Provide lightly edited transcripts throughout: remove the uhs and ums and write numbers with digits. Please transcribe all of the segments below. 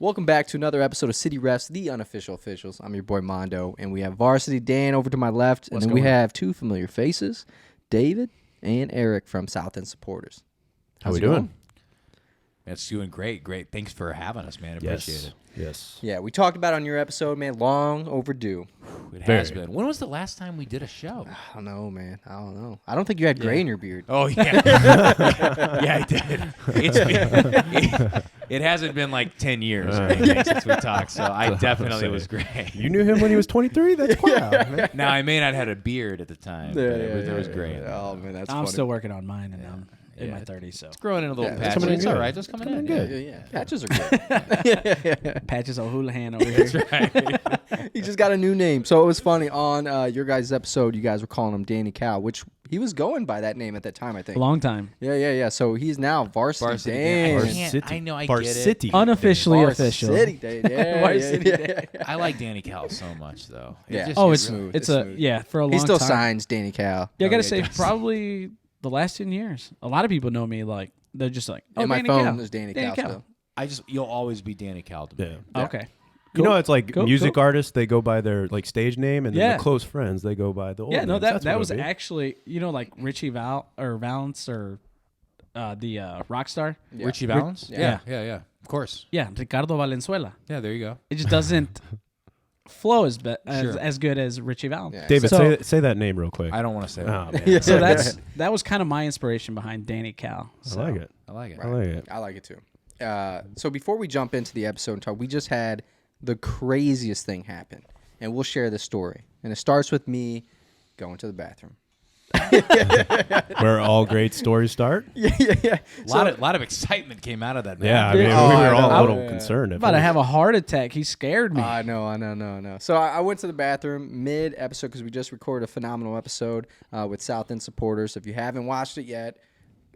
Welcome back to another episode of City Refs, the unofficial officials. I'm your boy Mondo, and we have Varsity Dan over to my left, and then we have two familiar faces, David and Eric from South End Supporters. How we doing? It's doing great. Thanks for having us, man. Appreciate it. Yes. Yeah, we talked about it on your episode, man. Long overdue. It has been. When was the last time we did a show? I don't know, man. I don't know. I don't think you had gray in your beard. Oh, yeah. Yeah, I did. It hasn't been like 10 years or anything since we talked, so I definitely was gray. You knew him when he was 23? That's wild, man. Now, I may not have had a beard at the time, but there was gray in there. Oh, man, that's I'm funny. still working on mine, and I'm in my 30s, so. It's growing in a little patch. coming in It's good. all right. It's coming in good. Yeah. Patches are good. Patches O'Houlihan over here. That's right. He just got a new name. So it was funny. On your guys' episode, you guys were calling him Danny Cow, which he was going by that name at that time, I think. A long time. Yeah. So he's now Varsity Dan. I know, I get it. Varsity. Unofficially official. Varsity Dan. Yeah, Varsity yeah. Dan. I like Danny Cal so much, though. Yeah. Just- Oh, it's smooth. it's It's a smooth. yeah for a long He still time. signs Danny Cow. Yeah, I gotta yeah, say he does. probably the last 10 years. A lot of people know me like they're just like, oh, And my Danny phone Cow. is Danny Danny Cow Cow. still. you'll always be Danny Cal to me. Yeah. Okay. You know, it's like Cool, music cool. artists, they go by their like stage name, and then Yeah. the close friends, they go by the old Yeah, no, names. That's that what was it'll be. actually like Richie Valance or the rock star. Yeah. Richie Valens? Yeah. Yeah. Of course. Yeah, Ricardo Valenzuela. Yeah, there you go. It just doesn't flow as Sure. as good as Richie Valance. Yeah. David, So- say that name real quick. I don't want to say that. Oh, man. So that was kind of my inspiration behind Danny Cal. I like it. I like it. I like it. I like it too. So before we jump into the episode and talk, we just had the craziest thing happen, and we'll share this story. And it starts with me going to the bathroom. Where all great stories start. Yeah. A lot of excitement came out of that. Yeah, I man. mean, Oh, we I were all know. a little Yeah. concerned. at About to first. have a heart attack. He scared me. I know. So I went to the bathroom mid-episode because we just recorded a phenomenal episode with South End Supporters. If you haven't watched it yet,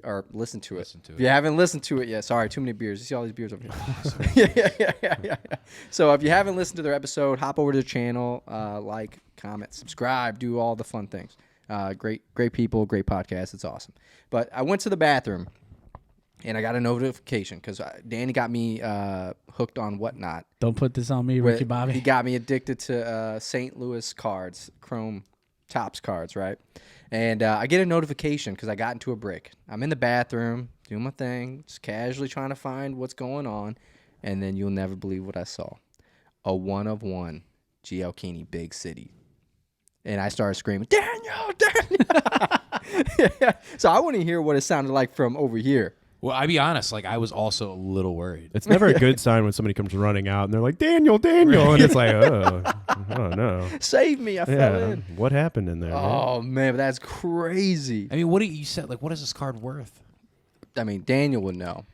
or listened to it. If you haven't listened to it yet, sorry, too many beers. You see all these beers over here. Yeah. So if you haven't listened to their episode, hop over to the channel, like, comment, subscribe, do all the fun things. Great people, great podcast. It's awesome. But I went to the bathroom, and I got a notification because Danny got me hooked on Whatnot. Don't put this on me, Ricky He Bobby. got me addicted to St. Louis cards, Chrome Tops cards, right? And I get a notification because I got into a break. I'm in the bathroom, doing my thing, just casually trying to find what's going on, and then you'll never believe what I saw. A 1-of-1 GL Keeney Big City. And I started screaming, Daniel! So I want to hear what it sounded like from over here. Well, I'll be honest. Like, I was also a little worried. It's never a good sign when somebody comes running out and they're like, Daniel, and it's like, oh no. Save me, I fell Yeah, in. what happened in there? man? Oh, man, but that's crazy. I mean, what do you said? Like, what is this card worth? I mean, Daniel would know.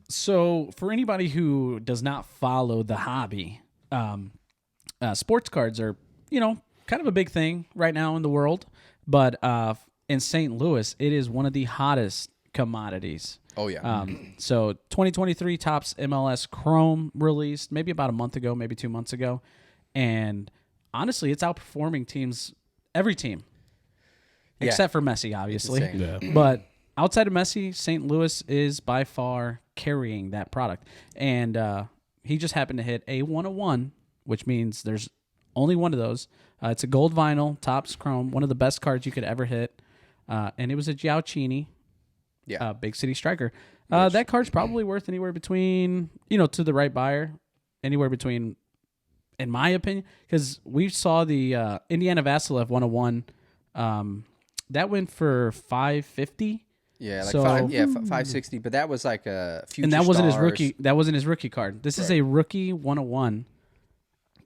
So for anybody who does not follow the hobby, sports cards are, kind of a big thing right now in the world. But in St. Louis, it is one of the hottest commodities. Oh, yeah. So 2023 Topps MLS Chrome released maybe about a month ago, maybe 2 months ago. And honestly, it's outperforming every team, Yeah. except for Messi, obviously. insane. Yeah. But outside of Messi, St. Louis is by far carrying that product. And he just happened to hit a 101, which means there's only one of those. It's a gold vinyl, Topps Chrome, one of the best cards you could ever hit. And it was a Giauchini. Yeah. Big City Striker. That card's probably worth anywhere between, to the right buyer, anywhere between, in my opinion, because we saw the Indiana Vasilev 101. That went for $550. Yeah, like So- 560, but that was like a future And that wasn't his stars. rookie. That wasn't his rookie card. This is a rookie 101.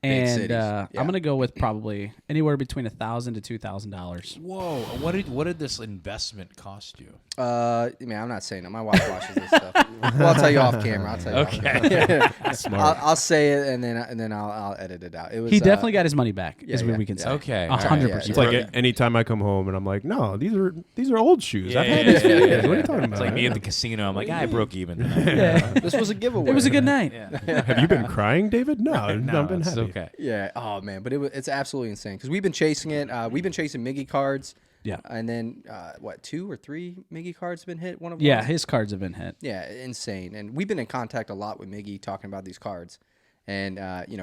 And cities. Yeah. I'm gonna go with probably anywhere between $1,000 to $2,000. Whoa! What did this investment cost you? Man, I'm not saying that. My wife watches this stuff. Well, I'll tell you off camera. I'll tell you. Okay. Smart. I'll say it and then I'll edit it out. It was. He definitely got his money back. Is yeah, what we can say. Okay. 100%. It's like anytime I come home and I'm like, no, these are old shoes. Yeah, I've had yeah, these for yeah, years. yeah, What are you yeah. talking about? It's like me at the casino. I'm like, I broke even tonight. Yeah. This was a giveaway. It was a good night. Have you been crying, David? No, I've been it's happy. okay. Yeah. Oh man, but it's absolutely insane because we've been chasing it. We've been chasing Miggy cards Yeah. And then, 2 or 3 Miggy cards have been hit? One of Yeah, them? his cards have been hit. Yeah, insane. And we've been in contact a lot with Miggy talking about these cards. And,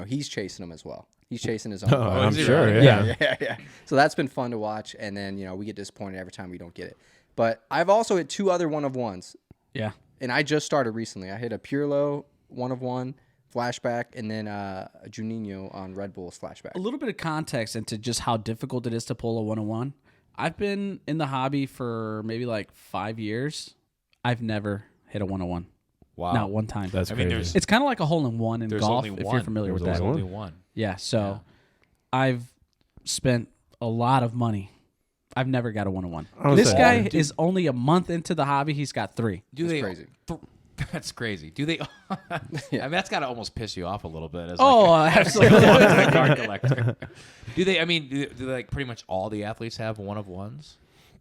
he's chasing them as well. He's chasing his own cards. I'm sure. Yeah. So that's been fun to watch. And then, we get disappointed every time we don't get it. But I've also hit 2 other 1-of-1s. Yeah. And I just started recently. I hit a Pirlo 1-of-1 flashback, and then a Juninho on Red Bull flashback. A little bit of context into just how difficult it is to pull a 1-on-1. I've been in the hobby for maybe like 5 years. I've never hit a 1-on-1. Wow. Not one time. That's crazy. It's kind of like a hole-in-one in golf, only if one. you're familiar with There's that. only one. Yeah, so I've spent a lot of money. I've never got a 1-on-1. This guy is only a month into the hobby. He's got 3. Crazy. That's crazy. Do they? I mean, that's got to almost piss you off a little bit. As Absolutely. a card collector. Do they? I mean, do like pretty much all the athletes have 1-of-1s?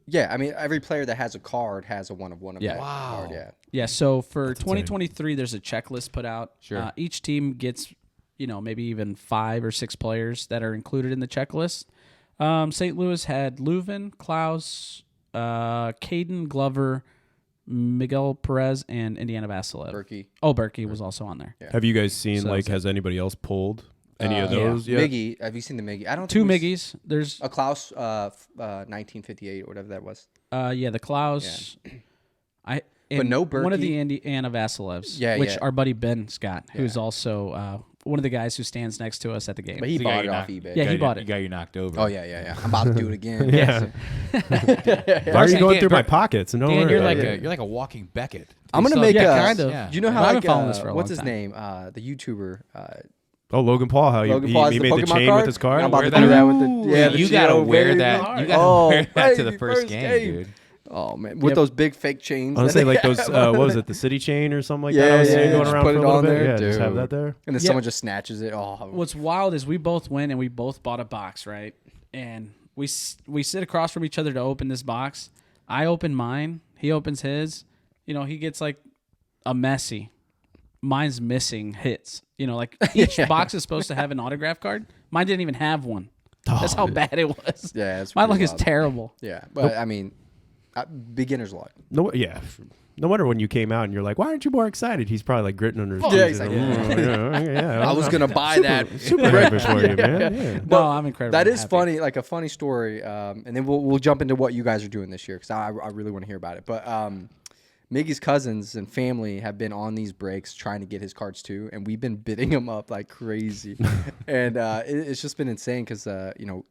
Yeah, I mean, every player that has a card has a 1-of-1 of Yeah. that Wow. card. Yeah. Yeah, so for 2023, there's a checklist put out. Sure. Each team gets, maybe even 5 or 6 players that are included in the checklist. St. Louis had Leuven, Klaus, Caden, Glover, Miguel Perez, and Indiana Vasilev. Berkey. Oh, Berkey was also on there. Yeah. Have you guys seen, So has anybody else pulled any of those Yeah. yet? Miggy. Have you seen the Miggy? I don't 2 think Miggies. There's, a Klaus 1958 or whatever that was. the Klaus. But no One of Berkey? the Indiana Vasilevs, Yeah, which yeah. our buddy Ben Scott, who's also one of the guys who stands next to us at the game. But he So bought it you off knocked- eBay. Yeah, he bought You it. got you knocked over. Oh, yeah. I'm about to do it again. Yeah. Why are you going through my pockets? No, Dan, worry. you're like a walking Beckett. I'm going to So- make Yeah, a... kind of. Yeah. Do you know how I've like, been following this for a what's long his time. name? The YouTuber. Oh, Logan Paul, how Logan he Paul has made the the Pokemon chain card? with his card? I'm about Wear to do that with the... Ooh, Yeah, the you gotta Geo wear baby. that. You gotta wear that to the baby, first game, dude. Oh, man. With those big fake chains. I want to say like those, what was it, the city chain or something like that? I was seeing going just around put for it a little on bit. there. Yeah, just have Dude. that there. And then Yeah. someone just snatches it. Oh, What's wild is we both went and we both bought a box, right? And we sit across from each other to open this box. I open mine. He opens his. He gets like a Messi. Mine's missing hits. Like each box is supposed to have an autograph card. Mine didn't even have one. That's how bad it was. Yeah, it's My pretty luck is wild. terrible. Yeah, but I mean, beginner's luck. No, yeah. No wonder when you came out and you're like, why aren't you more excited? He's probably like gritting under his teeth. Yeah, he's like, yeah, I was gonna buy that. super happy for you, man. Yeah. No, I'm incredibly That is happy. funny, like a funny story. And then we'll jump into what you guys are doing this year because I really want to hear about it. But Miggy's cousins and family have been on these breaks trying to get his cards too, and we've been bidding them up like crazy. And it's just been insane because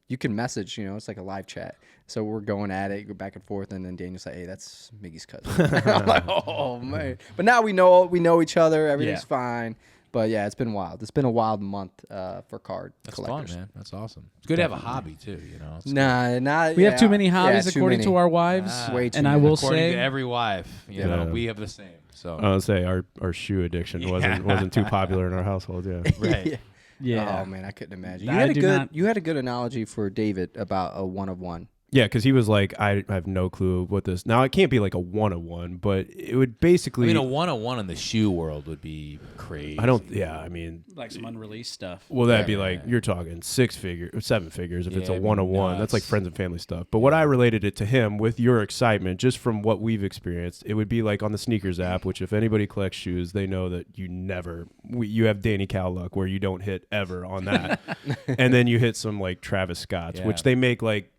you can message, it's like a live chat. So we're going at it, go back and forth, and then Daniel's like, "Hey, that's Miggy's cousin." I'm like, "Oh man!" But now we know each other. Everything's fine. But yeah, it's been wild. It's been a wild month for card That's collectors. fun, man. That's awesome. It's good to have a hobby too. It's Nah, We have too many hobbies according to our wives. Way too and I many. will according say, to every wife, we have the same. So I would say our shoe addiction wasn't too popular in our household. Yeah. right. yeah. Oh man, I couldn't imagine. I do not- You had a good analogy for David about a 1-of-1. Yeah, because he was like, I have no clue what this. Now it can't be like a 1-of-1, but it would basically. I mean, a 1-on-1 in the shoe world would be crazy. I don't. Yeah, I mean, like some unreleased stuff. well, that'd be like you're talking 6 figures or 7 figures if it's a Yeah, it'd be 1-of-1. That's like nuts. friends and family stuff. But what I related it to him with your excitement, just from what we've experienced, it would be like on the sneakers app, which if anybody collects shoes, they know that you have Danny Cal luck where you don't hit ever on that, and then you hit some like Travis Scott's, Yeah. which they make like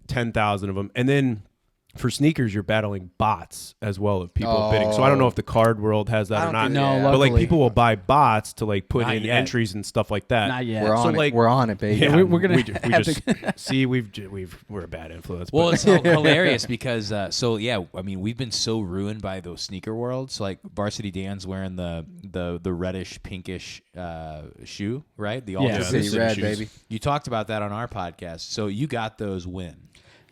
10,000 of them, and then for sneakers you're battling bots as well of people bidding. So I don't know if the card world has that or not. No, but like luckily. people will buy bots to like put Not in yet. entries and stuff like that. Not yet. We're on So, it. like- We're on it, baby. Yeah, we're gonna we have just see we're a bad influence. Well, but- it's so hilarious because I mean, we've been so ruined by those sneaker worlds. So, like Varsity Dan's wearing the reddish pinkish shoe, right? The Ultra Yeah. City City Red, shoes. baby. You talked about that on our podcast. So you got those when?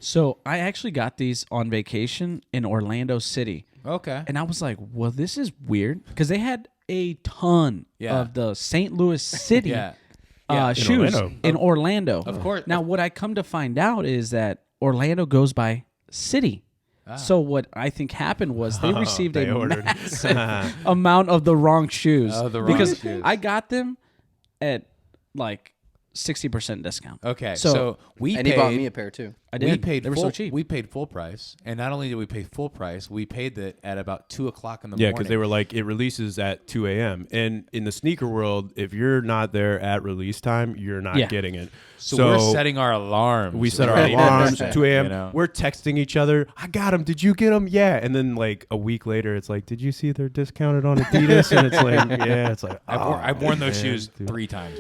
So I actually got these on vacation in Orlando City. Okay. And I was like, well, this is weird because they had a ton Yeah. of the St. Louis City Yeah. shoes Orlando. in Orlando. Of course. Now, what I come to find out is that Orlando goes by city. So what I think happened was they received they a ordered. massive amount of the wrong shoes. Oh, the wrong because shoes. I got them at like 60% discount. Okay. So- So we And paid. he bought me a pair too. I did. We paid they were full, so cheap. We paid full price, and not only did we pay full price, we paid it at about 2:00 in the Yeah, morning. because they were like, it releases at 2 a.m. And in the sneaker world, if you're not there at release time, you're not getting it. So we're setting our alarms. We set our right? alarms at 2 a.m. You know? We're texting each other. I got them. Did you get them? Yeah. And then like a week later, it's like, did you see they're discounted on Adidas? And it's like, yeah. It's like, I've worn those man, shoes dude. 3 times.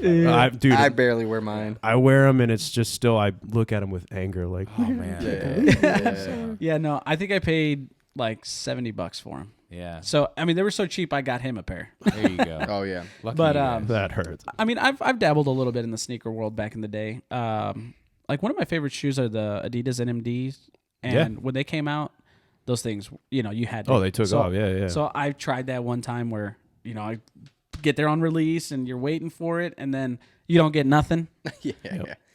Dude, I barely wear mine. I wear them, and it's just still, I look at them with anger. Like, Oh man. Yeah, no, I think I paid like $70 for them. Yeah. So I mean, they were so cheap. I got him a pair. There you go. Oh yeah. Lucky But, you guys. that hurts. I mean, I've dabbled a little bit in the sneaker world back in the day. Like one of my favorite shoes are the Adidas NMDs, and when they came out, those things, you know, you had to. Oh, they took off. Yeah. So I tried that one time where, you know, I get there on release and you're waiting for it, and then you don't get nothing yeah.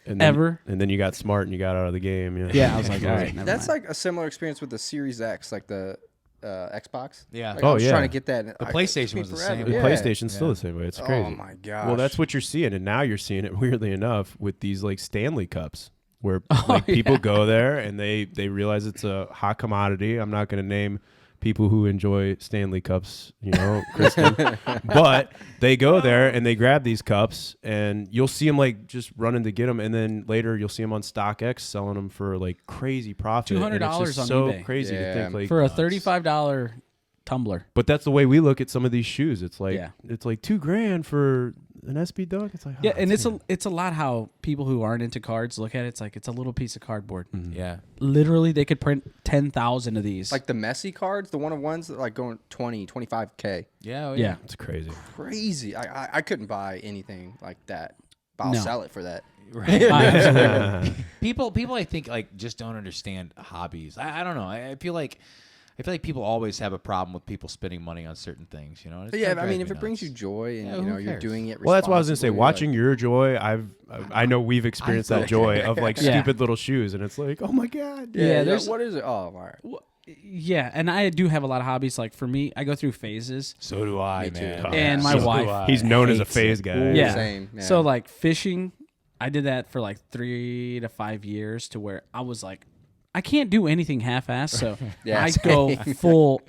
And then, ever. And then you got smart and you got out of the game. Yeah. Yeah, I was like, all right, never That's mind. like a similar experience with the Series X, like the Xbox. Yeah. Like, Oh, I was yeah. trying to get that. The PlayStation was the same The way. PlayStation's still the same way. It's crazy. Oh my gosh. Well, that's what you're seeing, and now you're seeing it weirdly enough with these like Stanley Cups, where like people go there and they realize it's a hot commodity. I'm not going to name people who enjoy Stanley Cups, you know, Kristen, but they go there and they grab these cups, and you'll see them like just running to get them, and then later you'll see them on StockX selling them for like crazy profit. And it's $200 just on so eBay. crazy to Yeah. think like For a $35 tumbler. But that's the way we look at some of these shoes. It's like Yeah. it's like $2,000 for an SB Dunk. It's like, oh, Yeah, and it's a lot how people who aren't into cards look at it. It's like it's a little piece of cardboard. Yeah. Literally, they could print 10,000 of these. like the messy cards, the one-of-ones that like going 20, 25K. Yeah. Oh, yeah. it's crazy. Crazy. I couldn't buy anything like that. But I'll No. sell it for that. Absolutely. People I think like just don't understand hobbies. I don't know. I feel like people always have a problem with people spending money on certain things, you know. But yeah, I mean, if it brings you joy and Yeah, you who know you're cares? doing it, Well, that's what I was gonna say. responsibly, Watching like, your joy, I know we've experienced that joy of like Yeah. stupid little shoes, and it's like, oh my god. Yeah, there's- what is it? Oh, all right. Yeah, and I do have a lot of hobbies. Like for me, I go through phases. So do I, Me too. man. And my So wife- do I. He's known as a Hates phase it. guy. Yeah. Same. Yeah. So like fishing, I did that for like 3 to 5 years to where I was like, I can't do anything half-assed, so Yeah, I go full,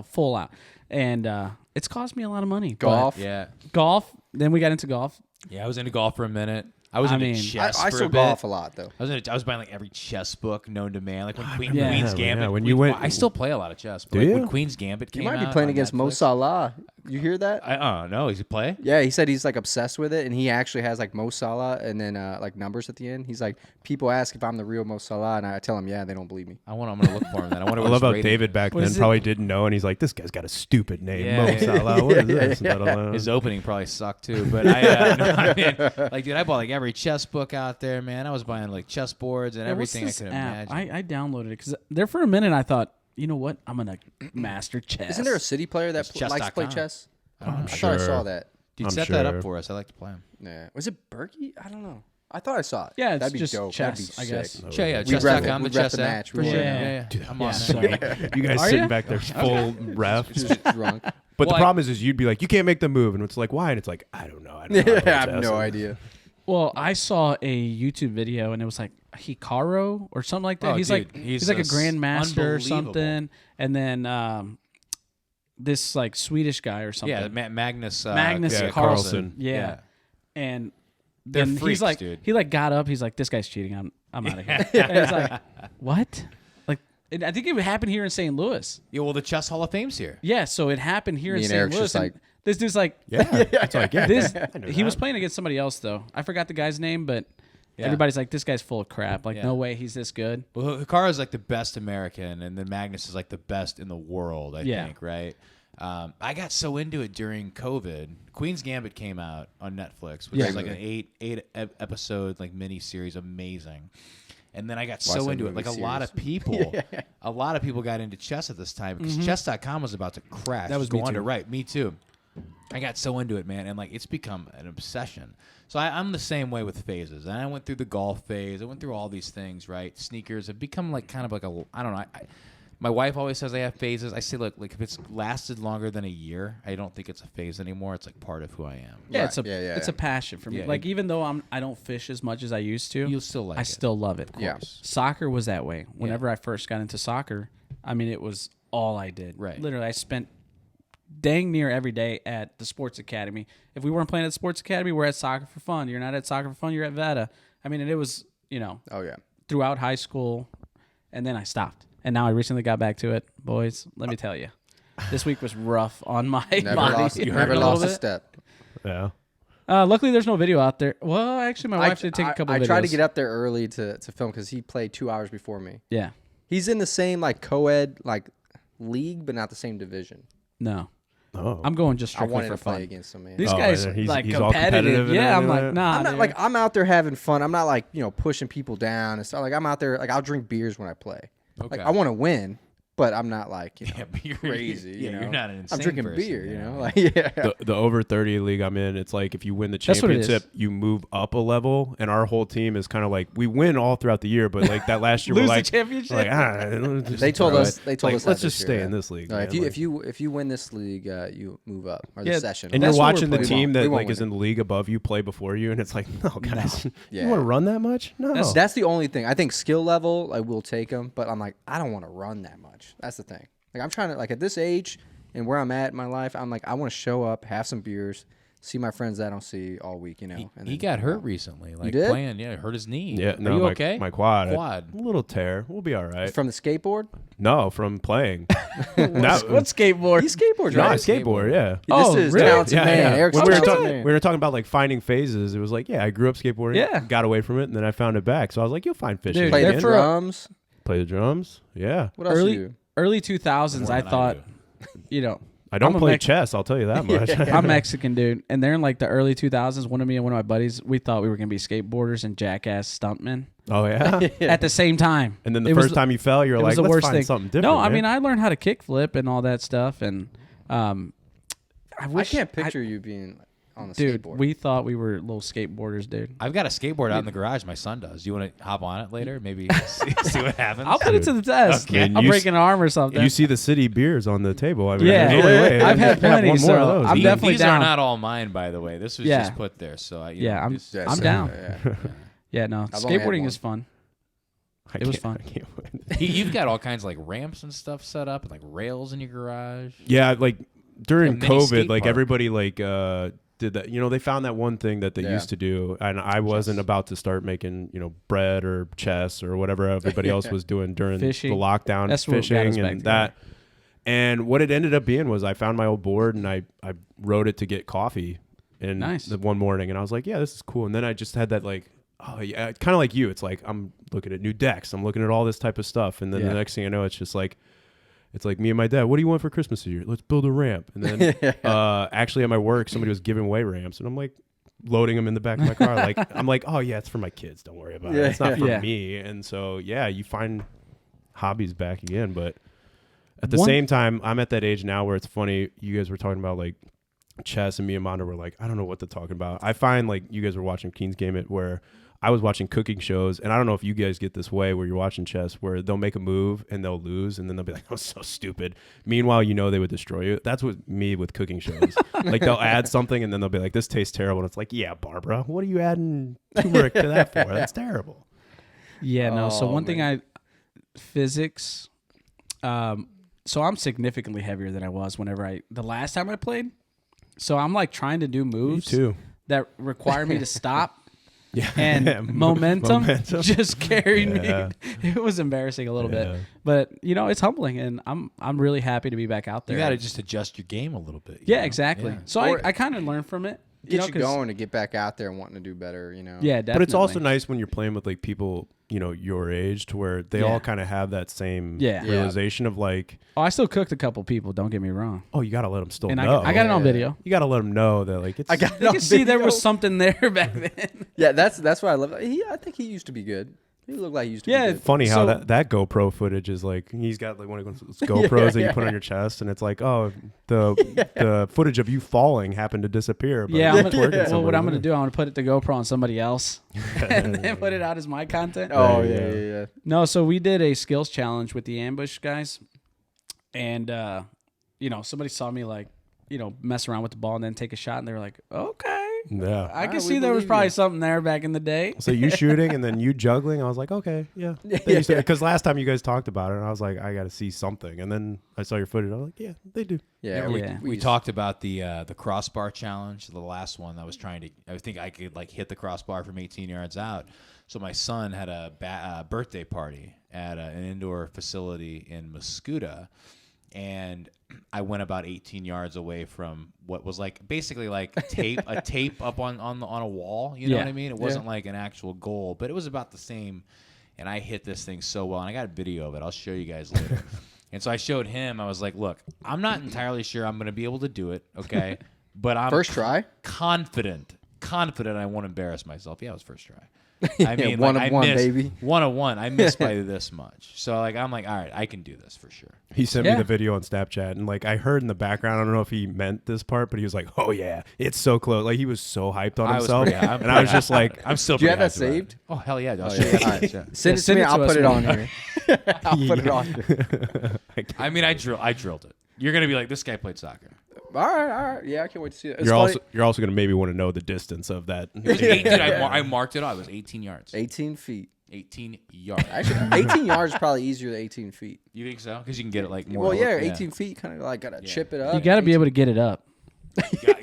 full out, and it's cost me a lot of money. golf. Yeah. But golf. Then we got into golf. Yeah, I was into golf for a minute. I was I into mean, chess I for still a bit. golf a lot though. I was buying like every chess book known to man. Like when Queen's Yeah, Gambit. when you went- I still play a lot of chess. But Do like you? when Queen's Gambit came You out, might be playing on against Mo Netflix- Salah. You hear that? I no, is he play? Yeah, he said he's like obsessed with it, and he actually has like Mo Salah and then like numbers at the end. He's like, people ask if I'm the real Mo Salah, and I tell them, yeah, they don't believe me. I'm gonna look for him then. I wonder I what love his how rating- David back What then is it? probably didn't know, and he's like, this guy's got a stupid name. Yeah, Mo yeah. Salah. What is this? Yeah, I don't know. His opening probably sucked too, but I mean, like, dude, I bought like every chess book out there, man. I was buying like chess boards and Yeah, what's everything I this could app? imagine. I downloaded it because there for a minute I thought, you know what, I'm gonna master chess. Isn't there a city player that It's likes to play chess.com. chess? I'm I thought I saw sure. that. Dude, I'm set that sure. up for us. I like to play him. Yeah, was it Berkey? I don't know. I thought I saw it. Yeah, it's that'd be just dope. chess, That'd be I guess. sick. Yeah, We ref it. chess.com, We the ref chess the app. match. For We sure. won. Yeah. I'm on So- You guys Are sitting ya? back there full ref. Just drunk. But Well, the I- problem is you'd be like, you can't make the move, and it's like, why? And it's like, I don't know. I don't know. I have no idea. Well, I saw a YouTube video and it was like Hikaru or something like that. Oh, he's dude, like he's like a a grandmaster or unbelievable. something, and then this like Swedish guy or something. Yeah, Magnus. Magnus yeah, Carlsen. Carlsen. Yeah. And They're then freaks, he's like, dude. he like got up. He's like, this guy's cheating. I'm out of here. And it's like, what? Like, I think it would happen here in St. Louis. Yeah, well, the Chess Hall of Fame's here. Yeah, so it happened here Me in and St. Eric's Louis. just and like- this dude's like, Yeah. It's like, yeah. this. I know He was that. playing against somebody else though. I forgot the guy's name, but Yeah. everybody's like, this guy's full of crap. Like, Yeah. no way he's this good. Well, Hikaru is like the best American, and then Magnus is like the best in the world, I Yeah. think, right? I got so into it during COVID. Queen's Gambit came out on Netflix, which Yeah. is like an eight episode like mini series, amazing. And then I got Watch so that into it. movie Like a lot of people, a lot of people got into chess at this time because chess.com was about to crash. That was go me under. too. Right, me too. I got so into it, man, and like it's become an obsession. So I'm the same way with phases. And I went through the golf phase. I went through all these things, right? Sneakers have become like kind of like a, I don't know. My wife always says I have phases. I say, look, like if it's lasted longer than a year, I don't think it's a phase anymore. It's like part of who I am. Yeah, Right. it's a passion for me. Yeah, like even though I don't fish as much as I used to, You'll still like I it. still love it. Yeah. Soccer was that way. Whenever I first got into soccer, I mean, it was all I did. Right. Literally, I spent dang near every day at the sports academy. If we weren't playing at the sports academy, we're at soccer for fun. You're not at soccer for fun, you're at Veta. I mean, and it was, Oh yeah. throughout high school, and then I stopped. And now I recently got back to it. Boys, let me tell you, this week was rough on my Never body. lost. You Never heard lost a bit? step. Yeah. Luckily, there's no video out there. Well, actually, my wife did take a couple I videos. tried to get up there early to film because he played 2 hours before me. Yeah. He's in the same like co-ed like league, but not the same division. No. Oh. I'm going just I strictly wanted for to play fun. against him, man. These Oh, guys he's like all competitive and Yeah, I'm everything like, nah. I'm not dude. like I'm out there having fun. I'm not like pushing people down and stuff. Like I'm out there like I'll drink beers when I play. Okay. Like I want to win, but I'm not like but you're crazy. Yeah, you know? you're not an insane I'm drinking person, beer. you know? Like yeah. The over 30 league I'm in, it's like if you win the That's what it is. championship, you move up a level, and our whole team is kind of like we win all throughout the year, but like that last year Lose we're the like, championship. They told us. They told like, us. let's that just this stay year, in yeah. this league. No, man. if you win this league, you move up or the Yeah, session. and That's you're what we're watching the playing. team We that won't like is win. in the league above you play before you, and it's like, no, guys, Yeah. you want to run that much? No. That's the only thing. I think skill level, like we'll take them, but I'm like I don't want to run that much. That's the thing. Like I'm trying to like at this age and where I'm at in my life, I'm like I want to show up, have some beers, see my friends that I don't see all week. You know. He and he then, got hurt recently, like did? playing. Yeah, hurt his knee. Yeah, Are no, you my, okay? my quad, Quad. a little tear. We'll be all right. from the skateboard. No, from playing. Now- What skateboard? He skateboards, no, I right? skateboard. Yeah. Oh, This is really? talented man. Eric's When we were, talented man. we were talking about like finding phases. It was like, yeah, I grew up skateboarding. Yeah. Got away from it, and then I found it back. So I was like, you'll find fishing. Dude, Play they're the again. for a- drums. Play the drums. Yeah. What else early you do? early 2000s. More I than thought, do. I don't I'm a play Mex- chess. I'll tell you that much. I'm Mexican, dude, and they're in like the early 2000s. One of me and one of my buddies, we thought we were gonna be skateboarders and jackass stuntmen Oh yeah. at the same time. And then the It was first time you fell, you're it like, was the let's worst find thing. something different. No, I man. mean I learned how to kickflip and all that stuff, and I I wish can't picture you beeing on the dude, skateboard. we thought we were little skateboarders, dude. I've got a skateboard out in the garage. My son does. Do you want to hop on it later? Maybe see what happens. I'll put it to the test. Okay. I'll You break an arm or something. you see the city beers on the table. I mean, Yeah. there's only way. I've had Have plenty, one more so of those. I'm These- definitely these down. are not all mine, by the way. This was Yeah. just put there. So Yeah, I'm Yes, down. yeah. Yeah, no, I've only had skateboarding one. is fun. I It was can't- fun. I can't wait. You've got all kinds of like ramps and stuff set up, and like rails in your garage. Yeah, like during A mini skate COVID, like park. everybody like did that. You know, they found that one thing that they Yeah. used to do, and I wasn't about to start making bread or chess or whatever everybody else was doing during Fishing. the lockdown, That's what got us fishing back and together. that. And what it ended up being was I found my old board and I wrote it to get coffee in Nice. the one morning, and I was like, yeah, this is cool. And then I just had that like, oh yeah, kind of like you. It's like I'm looking at new decks, I'm looking at all this type of stuff, and then Yeah. the next thing I know, it's just like. It's like me and my dad. What do you want for Christmas this year? Let's build a ramp. And then actually at my work, somebody was giving away ramps, and I'm like loading them in the back of my car. Like I'm like, oh yeah, it's for my kids. Don't worry about it. It's not for Yeah. me. And so yeah, you find hobbies back again. But at the One- same time, I'm at that age now where it's funny. You guys were talking about like chess, and me and Mondo were like, I don't know what to talk about. I find like you guys were watching Keen's Game It where I was watching cooking shows, and I don't know if you guys get this way where you're watching chess where they'll make a move and they'll lose, and then they'll be like, "Oh, so stupid." Meanwhile, they would destroy you. That's what me with cooking shows. Like they'll add something, and then they'll be like, "This tastes terrible," and it's like, "Yeah, Barbara, what are you adding turmeric to that for? That's terrible." Yeah, no. So Oh, one thing man. physics. So I'm significantly heavier than I was the last time I played. So I'm like trying to do Me moves too. that require me to stop. Yeah, And momentum just carried Yeah. me. It was embarrassing a little Yeah. bit, but it's humbling, and I'm really happy to be back out there. You got to just adjust your game a little bit. you yeah, know? exactly. Yeah. So Or- I kind of learned from it. Get you 'cause- going to get back out there and wanting to do better. Yeah, definitely. But it's also nice when you're playing with like people, your age, to where they Yeah. all kind of have that same Yeah. realization of like, Oh, I still cooked a couple people. Don't get me wrong. oh, you got to let them still And know. I got it on Yeah. video. You got to let them know that like it's. I got You can see there was something there back then. Yeah, that's why I love. I think he used to be good. You look like you used to. Yeah, be good. Funny how So- that GoPro footage is like he's got like one of those GoPros that you put on your chest, and it's like, oh, the footage of you falling happened to disappear. But Yeah, you're I'm gonna, twerking well, what I'm somewhere. gonna do, I'm gonna put it to GoPro on somebody else, and then put it out as my content. Oh There you yeah, go. yeah. No, so we did a skills challenge with the ambush guys, and somebody saw me like, mess around with the ball and then take a shot, and they were like, okay, Yeah. I can right, see we there was believe probably you. something there back in the day. So you shooting and then you juggling. I was like, okay, yeah. Because last time you guys talked about it, and I was like, I got to see something. And then I saw your footage. I was like, yeah, they do. Yeah, We talked about the crossbar challenge, the last one. I think I could like hit the crossbar from 18 yards out. So my son had a birthday party at an indoor facility in Muscuda, and I went about 18 yards away from what was like basically like a tape up on a wall. You know what I mean? It wasn't like an actual goal, but it was about the same. And I hit this thing so well, and I got a video of it. I'll show you guys later. And so I showed him. I was like, "Look, I'm not entirely sure I'm going to be able to do it, okay? But I'm First try? confident I won't embarrass myself." Yeah, it was first try. I mean, one like, of one, I missed, baby. 1 of 1. I missed by this much. So like, I'm like, all right, I can do this for sure. He sent me Yeah. the video on Snapchat, and like I heard in the background, I don't know if he meant this part, but he was like, "Oh yeah, it's so close!" Like he was so hyped on I was himself, pretty- I'm and I was pretty just like, I'm still. Do you have pretty that hyped about it. saved? Oh hell yeah! I'll Oh, show you yeah. guys. All right. Yeah. Send it to send me. it to I'll us put it when on here. I'll put it on here. I mean, I drilled it. You're gonna be like, this guy played soccer. All right. Yeah, I can't wait to see it. It's you're also gonna maybe want to know the distance of that. It was 18, I marked it out. It was 18 yards. 18 feet. 18 yards. Actually, 18 yards is probably easier than 18 feet. You think so? Because you can get it like more. Well, yeah, 18 feet, kind of like got to chip it up. You got to be able to get it up.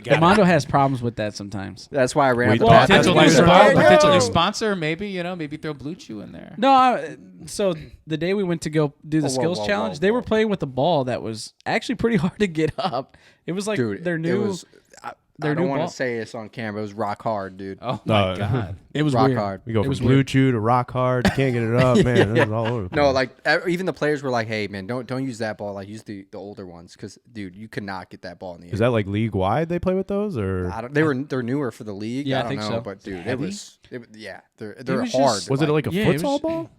Got Armando has problems with that sometimes. That's why I ran Wait, out the well, bathroom. potential That's new why- sponsor, Yo! potential new sponsor, maybe throw Blue Chew in there. No, so the day we went to go do the Whoa, skills whoa, challenge, whoa, they were whoa. playing with a ball that was actually pretty hard to get up. It was like Dude, their new. It was, I their don't new want ball. to say this on camera. It was rock hard, dude. Oh my No. god. It was rock weird. hard. We go It from was Blue weird. Chew to Rock Hard. You can't get it up, man. This is all over. the No, place. like even the players were like, "Hey, man, don't use that ball. Like use the older ones, because dude, you could not get that ball in the air." Is that like league wide? They play with those, or they're newer for the league. Yeah, I I don't think know, so. but dude, Heavy? they're was hard. just- was it like a Yeah, it was futsal just- ball?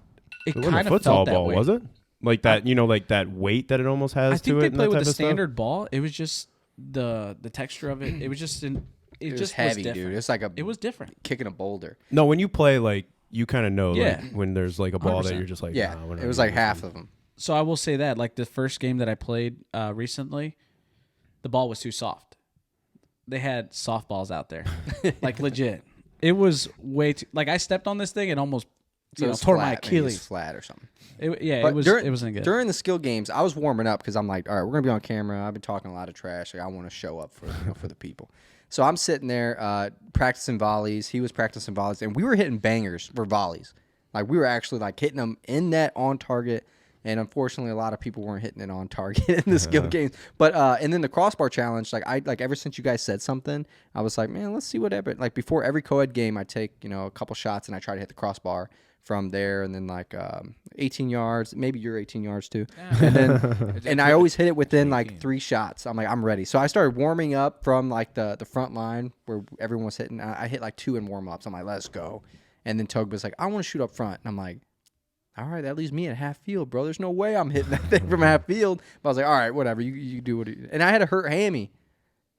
It It wasn't kind a of futsal felt that ball, way. was it? Like that, like that weight that it almost has I to think it. they and played that with type a of stuff? standard ball. It was just the texture of it. It was just It was just heavy, was dude. It's like It was different. kicking a boulder. No, when you play, like you kind of know, Yeah. like, when there's like a ball that 100%. you're just like, Yeah, nah, we're not it was doing like this half one. of them. So I will say that, like the first game that I played recently, the ball was too soft. They had softballs out there, like legit. It was way too. Like I stepped on this thing and almost, So it's tore flat, my maybe it's Achilles. flat or something. It But was. during, It wasn't good. During the skill games, I was warming up because I'm like, all right, we're gonna be on camera. I've been talking a lot of trash. Like I want to show up for for the people. So I'm sitting there practicing volleys. He was practicing volleys, and we were hitting bangers for volleys. Like we were actually like hitting them in net on target. And unfortunately, a lot of people weren't hitting it on target in the skill games. But and then the crossbar challenge, like ever since you guys said something, I was like, man, let's see what happens. Like before every co-ed game, I take a couple shots and I try to hit the crossbar from there, and then like 18 yards, maybe you're 18 yards too, and then and I always hit it within like 3 shots. I'm like, I'm ready. So I started warming up from like the front line where everyone was hitting. I hit like 2 in warm ups. I'm like, let's go. And then Tug was like, I want to shoot up front, and I'm like, all right, that leaves me at half field, bro. There's no way I'm hitting that thing from half field. But I was like, all right, whatever. You do what you. And I had a hurt hammy.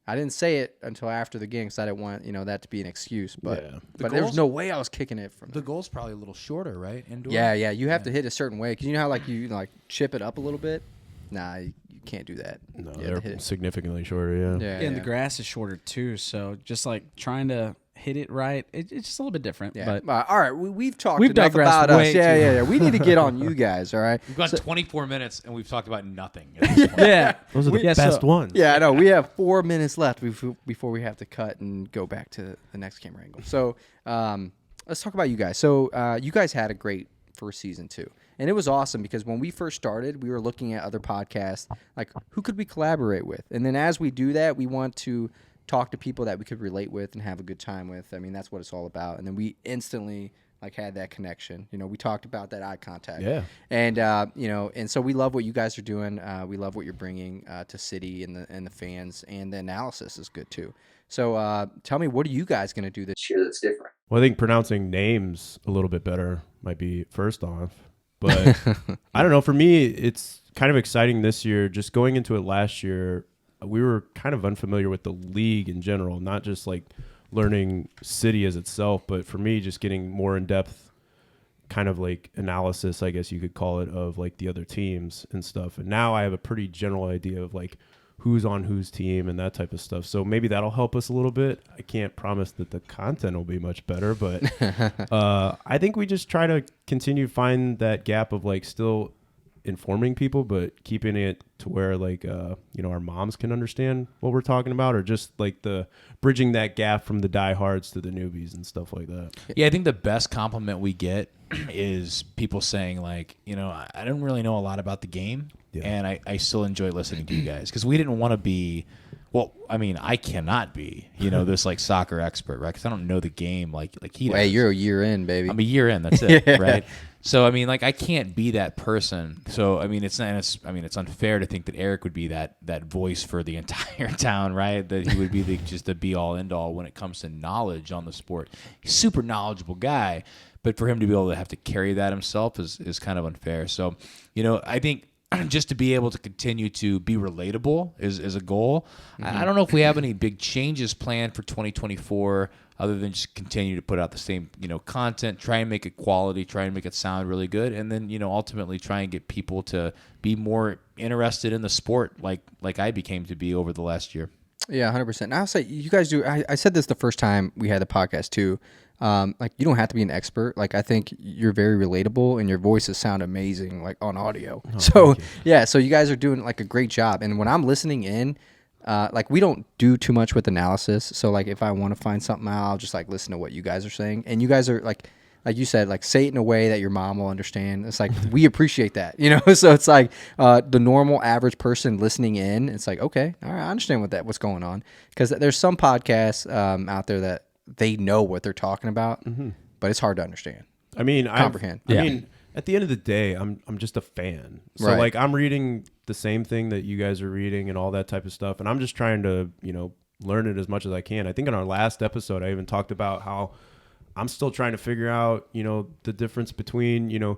I didn't say it until after the game because I didn't want that to be an excuse. But Yeah. but there was goals- no way I was kicking it from. The goal's probably a little shorter, right? Indoor. Yeah. You have to hit a certain way because you know how like you like chip it up a little bit. Nah, you can't do that. No, You have to hit they're it. significantly shorter. Yeah. Yeah, and the grass is shorter too, so just like trying to hit it right, it's just a little bit different. Yeah. But All right, we've talked We've enough digressed about us. way Yeah. too We need to get on you guys. All right. We've gone 24 minutes and we've talked about nothing. At this point. yeah, Those are the Yeah, best so- ones. Yeah, I know. We have 4 minutes left before we have to cut and go back to the next camera angle. So let's talk about you guys. So you guys had a great first season too. And it was awesome because when we first started, we were looking at other podcasts, like who could we collaborate with? And then as we do that, we want to talk to people that we could relate with and have a good time with. I mean, that's what it's all about. And then we instantly like had that connection. We talked about that eye contact. Yeah. And and so we love what you guys are doing. We love what you're bringing to City and the fans, and the analysis is good too. So tell me, what are you guys going to do this year that's different? Well, I think pronouncing names a little bit better might be first off. But I don't know. For me, it's kind of exciting this year. Just going into it last year, we were kind of unfamiliar with the league in general, not just like learning City as itself, but for me, just getting more in depth kind of like analysis, I guess you could call it, of like the other teams and stuff. And now I have a pretty general idea of like who's on whose team and that type of stuff. So maybe that'll help us a little bit. I can't promise that the content will be much better, but I think we just try to continue to find that gap of like still informing people, but keeping it to where like, our moms can understand what we're talking about, or just like the bridging that gap from the diehards to the newbies and stuff like that. Yeah, I think the best compliment we get is people saying like, I don't really know a lot about the game, and I still enjoy listening to you guys, because we didn't want to be, well, I mean, I cannot be, this like soccer expert, right? Because I don't know the game like he does. Hey, you're a year in, baby. I'm a year in. That's it, right? So I mean, like, I can't be that person. So I mean, it's unfair to think that Eric would be that voice for the entire town, right? That he would be just the be all end all when it comes to knowledge on the sport. He's a super knowledgeable guy, but for him to be able to have to carry that himself is kind of unfair. So, I think just to be able to continue to be relatable is a goal. Mm-hmm. I don't know if we have any big changes planned for 2024 other than just continue to put out the same, content, try and make it quality, try and make it sound really good, and then, ultimately try and get people to be more interested in the sport like I became to be over the last year. Yeah, 100%. Now, I'll say you guys do. I said this the first time we had the podcast too. You don't have to be an expert. Like, I think you're very relatable and your voices sound amazing, like on audio. So you guys are doing like a great job. And when I'm listening in, we don't do too much with analysis. So like if I want to find something out, I'll just like listen to what you guys are saying. And you guys are like you said, like say it in a way that your mom will understand. It's like, we appreciate that, So it's like the normal average person listening in, it's like, okay, all right, I understand what's going on. Because there's some podcasts out there that they know what they're talking about, but it's hard to understand. I mean, comprehend. I mean, at the end of the day, I'm just a fan. So right. like I'm reading the same thing that you guys are reading and all that type of stuff, and I'm just trying to learn it as much as I can. I think in our last episode, I even talked about how I'm still trying to figure out the difference between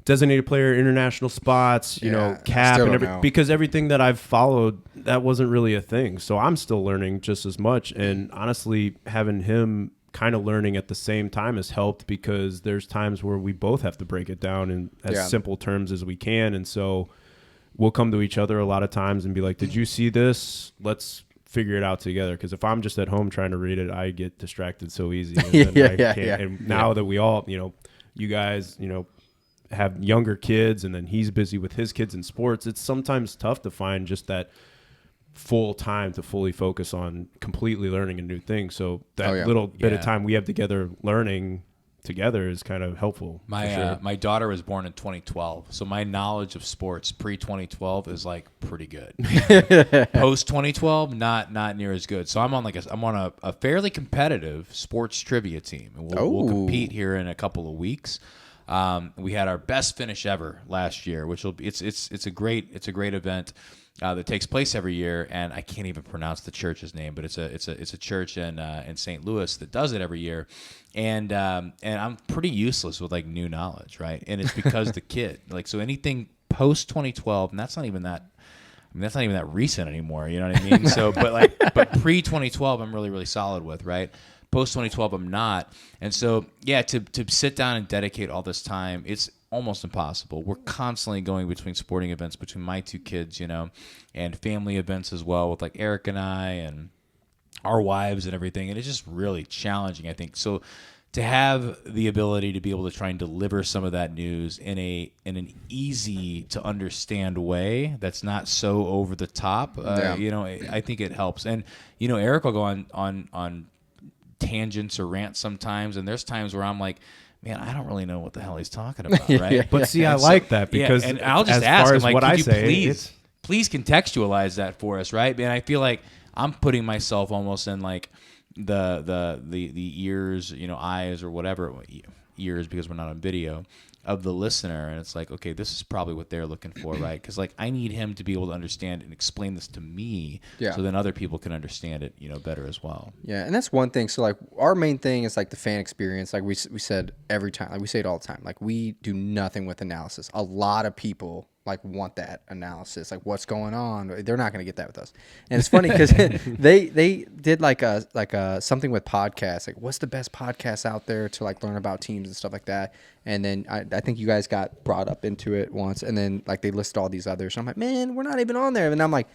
designated player, international spots, cap, and everything, because everything that I've followed, that wasn't really a thing. So I'm still learning just as much. And honestly, having him kind of learning at the same time has helped, because there's times where we both have to break it down in as simple terms as we can. And so we'll come to each other a lot of times and be like, did you see this? Let's figure it out together. Because if I'm just at home trying to read it, I get distracted so easy. And And now that we all, you guys, have younger kids, and then he's busy with his kids in sports, it's sometimes tough to find just that full time to fully focus on completely learning a new thing. So that little bit of time we have together learning together is kind of helpful. My daughter was born in 2012, so my knowledge of sports pre-2012 is like pretty good. Post-2012, not near as good. So I'm on a fairly competitive sports trivia team, and we'll compete here in a couple of weeks. We had our best finish ever last year, which will be it's a great event that takes place every year, and I can't even pronounce the church's name, but it's a church in St. Louis that does it every year, and I'm pretty useless with like new knowledge, right? And it's because the kid, like, so anything post 2012, and that's not even that recent anymore, you know what I mean? So but pre 2012, I'm really, really solid with, right? Post 2012, I'm not. And so, to sit down and dedicate all this time, it's almost impossible. We're constantly going between sporting events, between my two kids, and family events as well with like Eric and I and our wives and everything. And it's just really challenging, I think. So to have the ability to be able to try and deliver some of that news in an easy to understand way that's not so over the top, I think it helps. And, Eric will go on tangents or rants sometimes, and there's times where I'm like, man, I don't really know what the hell he's talking about, right? But see, I like that, because and I'll just ask him, like, could you please contextualize that for us, right? And I feel like I'm putting myself almost in like the ears, eyes or whatever, ears because we're not on video, of the listener, and it's like, okay, this is probably what they're looking for, right? Because like I need him to be able to understand and explain this to me, so then other people can understand it, better as well. Yeah, and that's one thing. So like our main thing is like the fan experience. Like we said every time, like we say it all the time. Like we do nothing with analysis. A lot of people like want that analysis, like what's going on. They're not going to get that with us. And it's funny because they did like a something with podcasts, like what's the best podcast out there to like learn about teams and stuff like that. And then I think you guys got brought up into it once, and then like they listed all these others. So I'm like, man, we're not even on there. And I'm like,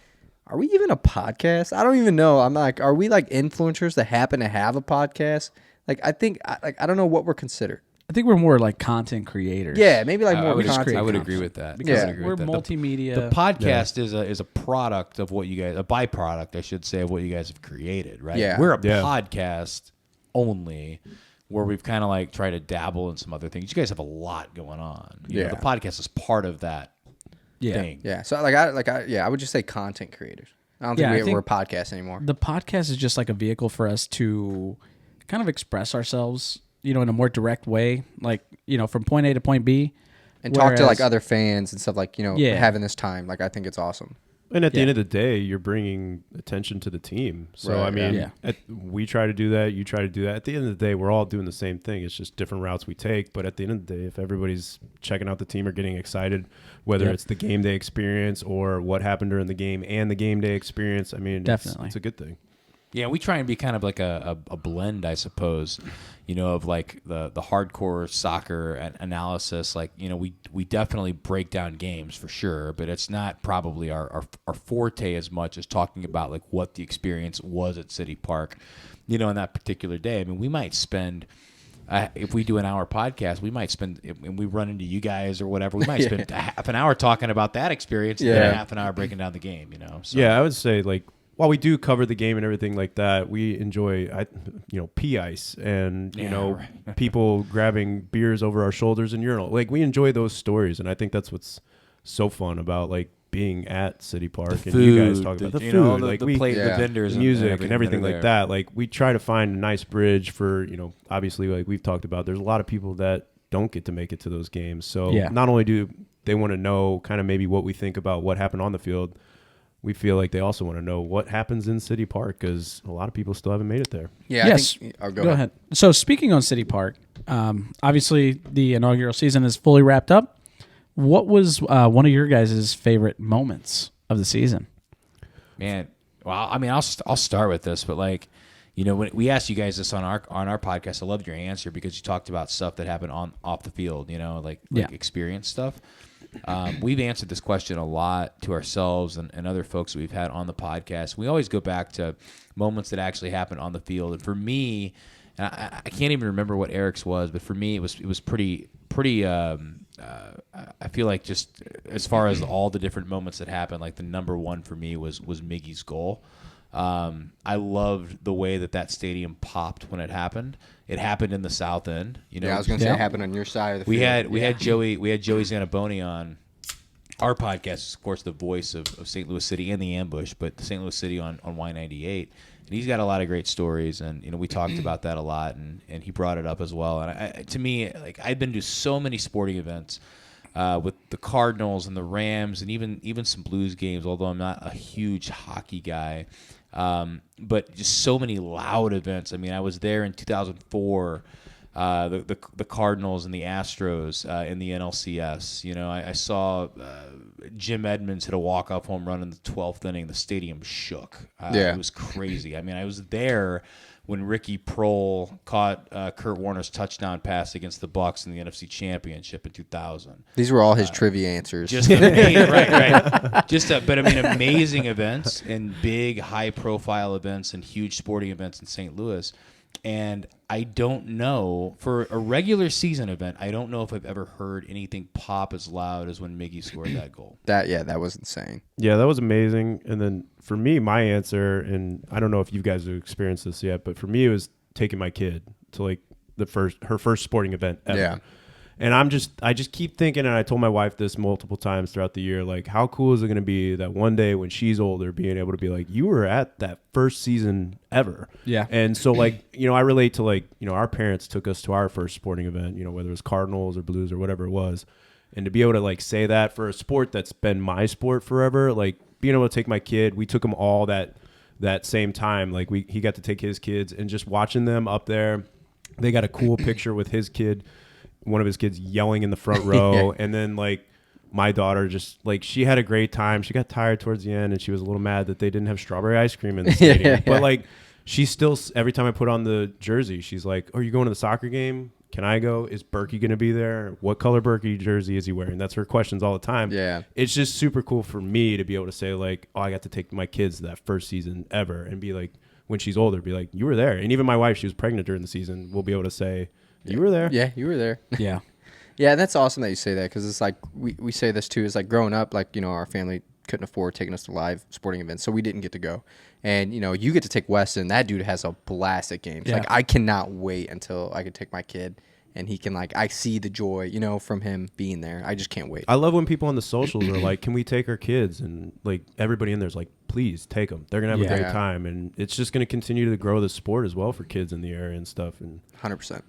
are we even a podcast? I don't even know. I'm like, are we like influencers that happen to have a podcast? Like I think I don't know what we're considered. I think we're more like content creators. Yeah, maybe like more I content. would creators. agree with that. Because I would agree we're with that. multimedia. The podcast is a product of what you guys, a byproduct, I should say, of what you guys have created, right? Yeah. We're a podcast only, where we've kind of like tried to dabble in some other things. You guys have a lot going on. You know, the podcast is part of that thing. Yeah. So I would just say content creators. I don't think we're a podcast anymore. The podcast is just like a vehicle for us to kind of express ourselves, in a more direct way, like, from point A to point B. And talk to like other fans and stuff like, having this time. Like, I think it's awesome. And at the end of the day, you're bringing attention to the team. So, Right, I mean, we try to do that. You try to do that. At the end of the day, we're all doing the same thing. It's just different routes we take. But at the end of the day, if everybody's checking out the team or getting excited, whether it's the game day experience or what happened during the game and the game day experience, I mean, definitely, it's a good thing. Yeah, we try and be kind of like a blend, I suppose, of like the hardcore soccer analysis. Like, we definitely break down games for sure, but it's not probably our forte as much as talking about like what the experience was at City Park, on that particular day. I mean, we might spend, if we do an hour podcast, we might spend, and we run into you guys or whatever, we might spend half an hour talking about that experience and then half an hour breaking down the game, So. Yeah, I would say like, while we do cover the game and everything like that, we enjoy, pea ice and, people grabbing beers over our shoulders and urinal. Like, we enjoy those stories, and I think that's what's so fun about, like, being at City Park and you guys talk about the food, like the vendors, the music and everything like that. Like, we try to find a nice bridge for, obviously, like we've talked about, there's a lot of people that don't get to make it to those games. So not only do they want to know kind of maybe what we think about what happened on the field, we feel like they also want to know what happens in City Park because a lot of people still haven't made it there. Yeah. Yes. Go ahead. So speaking on City Park, obviously the inaugural season is fully wrapped up. What was one of your guys' favorite moments of the season? Man, well, I mean, I'll start with this, but like, when we asked you guys this on our podcast, I loved your answer because you talked about stuff that happened off the field, like experience stuff. We've answered this question a lot to ourselves and other folks that we've had on the podcast. We always go back to moments that actually happened on the field. And for me, and I can't even remember what Eric's was, but for me, it was pretty. I feel like just as far as all the different moments that happened, like the number one for me was Miggy's goal. I loved the way that stadium popped when it happened. It happened in the South End. I was going to say it happened on your side of the field. We had Joey Zanaboni on our podcast, of course, the voice of St. Louis City and the Ambush, but the St. Louis City on Y98. And he's got a lot of great stories, and we talked about that a lot, and he brought it up as well. And to me, like I've been to so many sporting events with the Cardinals and the Rams, and even some Blues games. Although I'm not a huge hockey guy, but just so many loud events. I mean, I was there in 2004. The Cardinals and the Astros in the NLCS. I saw Jim Edmonds hit a walk-off home run in the 12th inning. The stadium shook. It was crazy. I mean, I was there when Ricky Prohl caught Kurt Warner's touchdown pass against the Bucks in the NFC Championship in 2000. These were all his trivia answers. Just amazing, right. But I mean, amazing events and big, high-profile events and huge sporting events in St. Louis. And I don't know, for a regular season event, I don't know if I've ever heard anything pop as loud as when Miggy scored that goal. That was insane. Yeah, that was amazing. And then for me, my answer, and I don't know if you guys have experienced this yet, but for me, it was taking my kid to like her first sporting event ever. Yeah. And I just keep thinking, and I told my wife this multiple times throughout the year, like, how cool is it going to be that one day when she's older, being able to be like, you were at that first season ever. Yeah. And so, like, I relate to, like, our parents took us to our first sporting event, whether it was Cardinals or Blues or whatever it was. And to be able to, like, say that for a sport that's been my sport forever, like, being able to take my kid, we took him all that same time. Like, he got to take his kids, and just watching them up there, they got a cool picture with his kid, one of his kids yelling in the front row. And then, like, my daughter just, like, she had a great time. She got tired towards the end, and she was a little mad that they didn't have strawberry ice cream in the stadium. But, like, she still, every time I put on the jersey, she's like, "Oh, are you going to the soccer game? Can I go? Is Berkey going to be there? What color Berkey jersey is he wearing?" That's her questions all the time. Yeah. It's just super cool for me to be able to say, like, oh, I got to take my kids to that first season ever, and be like, when she's older, be like, you were there. And even my wife, she was pregnant during the season, will be able to say, you were there. Yeah, you were there. Yeah. Yeah, that's awesome that you say that, because it's like we say this too. Is like growing up, like, our family couldn't afford taking us to live sporting events, so we didn't get to go. And you get to take Weston. That dude has a blast at games. Yeah. Like, I cannot wait until I can take my kid and he can, like, I see the joy, from him being there. I just can't wait. I love when people on the socials are like, can we take our kids? And, like, everybody in there's like, please take them. They're gonna have a great time, and it's just gonna continue to grow the sport as well for kids in the area and stuff. And 100%.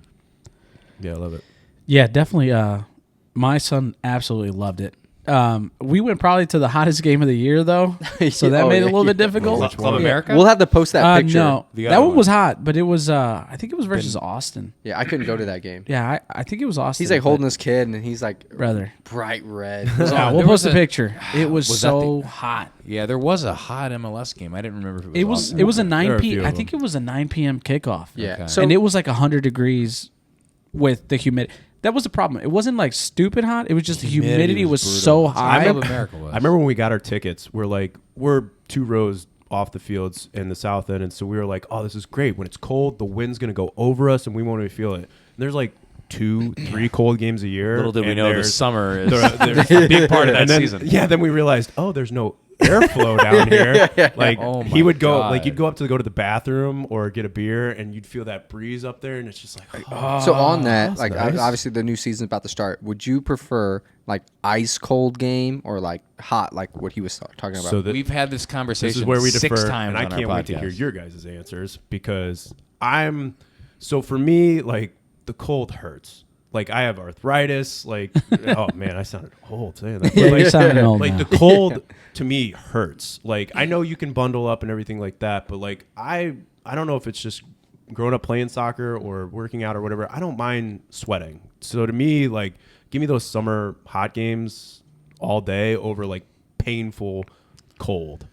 yeah, I love it. Yeah, definitely. My son absolutely loved it. We went probably to the hottest game of the year, though, so that made it a little bit difficult. Club America? We'll have to post that picture. No, The that other one one. was hot, but it was. I think it was versus Austin. Yeah, I couldn't go to that game. Yeah, I think it was Austin. He's like but- holding his kid, and he's like brother. bright red. Yeah, we'll there was post a a- picture. It was Was that so hot. Yeah, there was a hot MLS game. I didn't remember if It was. Austin. It was a There 9 are a p. few of I think it was a 9 p.m. kickoff. Yeah. Okay. So and it was like 100 degrees with the humidity. That was the problem. It wasn't like stupid hot. It was just the humidity was brutal. so That's high. how Club America was. I remember when we got our tickets, we're 2 rows off the fields in the south end, and so we were like, oh, this is great. When it's cold, the wind's gonna go over us, and we won't even feel it. And there's like 2-3 cold games a year. Little did we and know the there's- summer is there's a big part of that and then, season. Yeah, then we realized, oh, there's no airflow down here. Like, Oh he my would go, God. like, you'd go to the bathroom or get a beer, and you'd feel that breeze up there, and it's just like, oh. So on that, that's like, nice. obviously the new season's about to start. Would you prefer like ice cold game or like hot, like what he was talking about? So that, We've had this conversation this is where we 6 defer, times and I on can't our wait to podcast. hear your guys' answers, because so for me, like, the cold hurts. Like, I have arthritis. Like, oh man, I sounded old saying that. Yeah, But, you're like, sounding old like now. the cold to me hurts. Like, I know you can bundle up and everything like that, but like, I don't know if it's just growing up playing soccer or working out or whatever. I don't mind sweating. So to me, like, give me those summer hot games all day over like painful cold.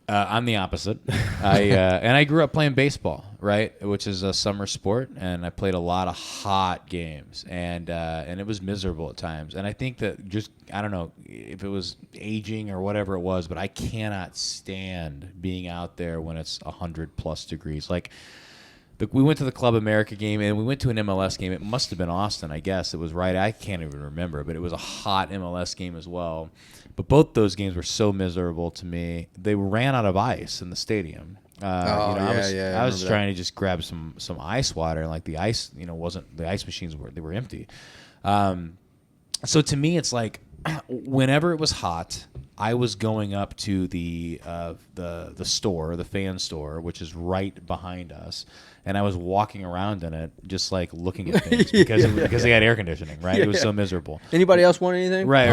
I'm the opposite. I grew up playing baseball, right, which is a summer sport, and I played a lot of hot games, and it was miserable at times. And I think that just, I don't know if it was aging or whatever it was, but I cannot stand being out there when it's 100+ degrees. Like, we went to the Club America game, and we went to an MLS game. It must have been Austin, I guess. It was right. I can't even remember, but it was a hot MLS game as well. But both those games were so miserable to me. They ran out of ice in the stadium. I was remember trying to just grab some ice water, and like the ice, the ice machines were empty. So to me, it's like whenever it was hot, I was going up to the store, the fan store, which is right behind us, and I was walking around in it, just like looking at things because they had air conditioning. Right, it was so miserable. Anybody else want anything? Right.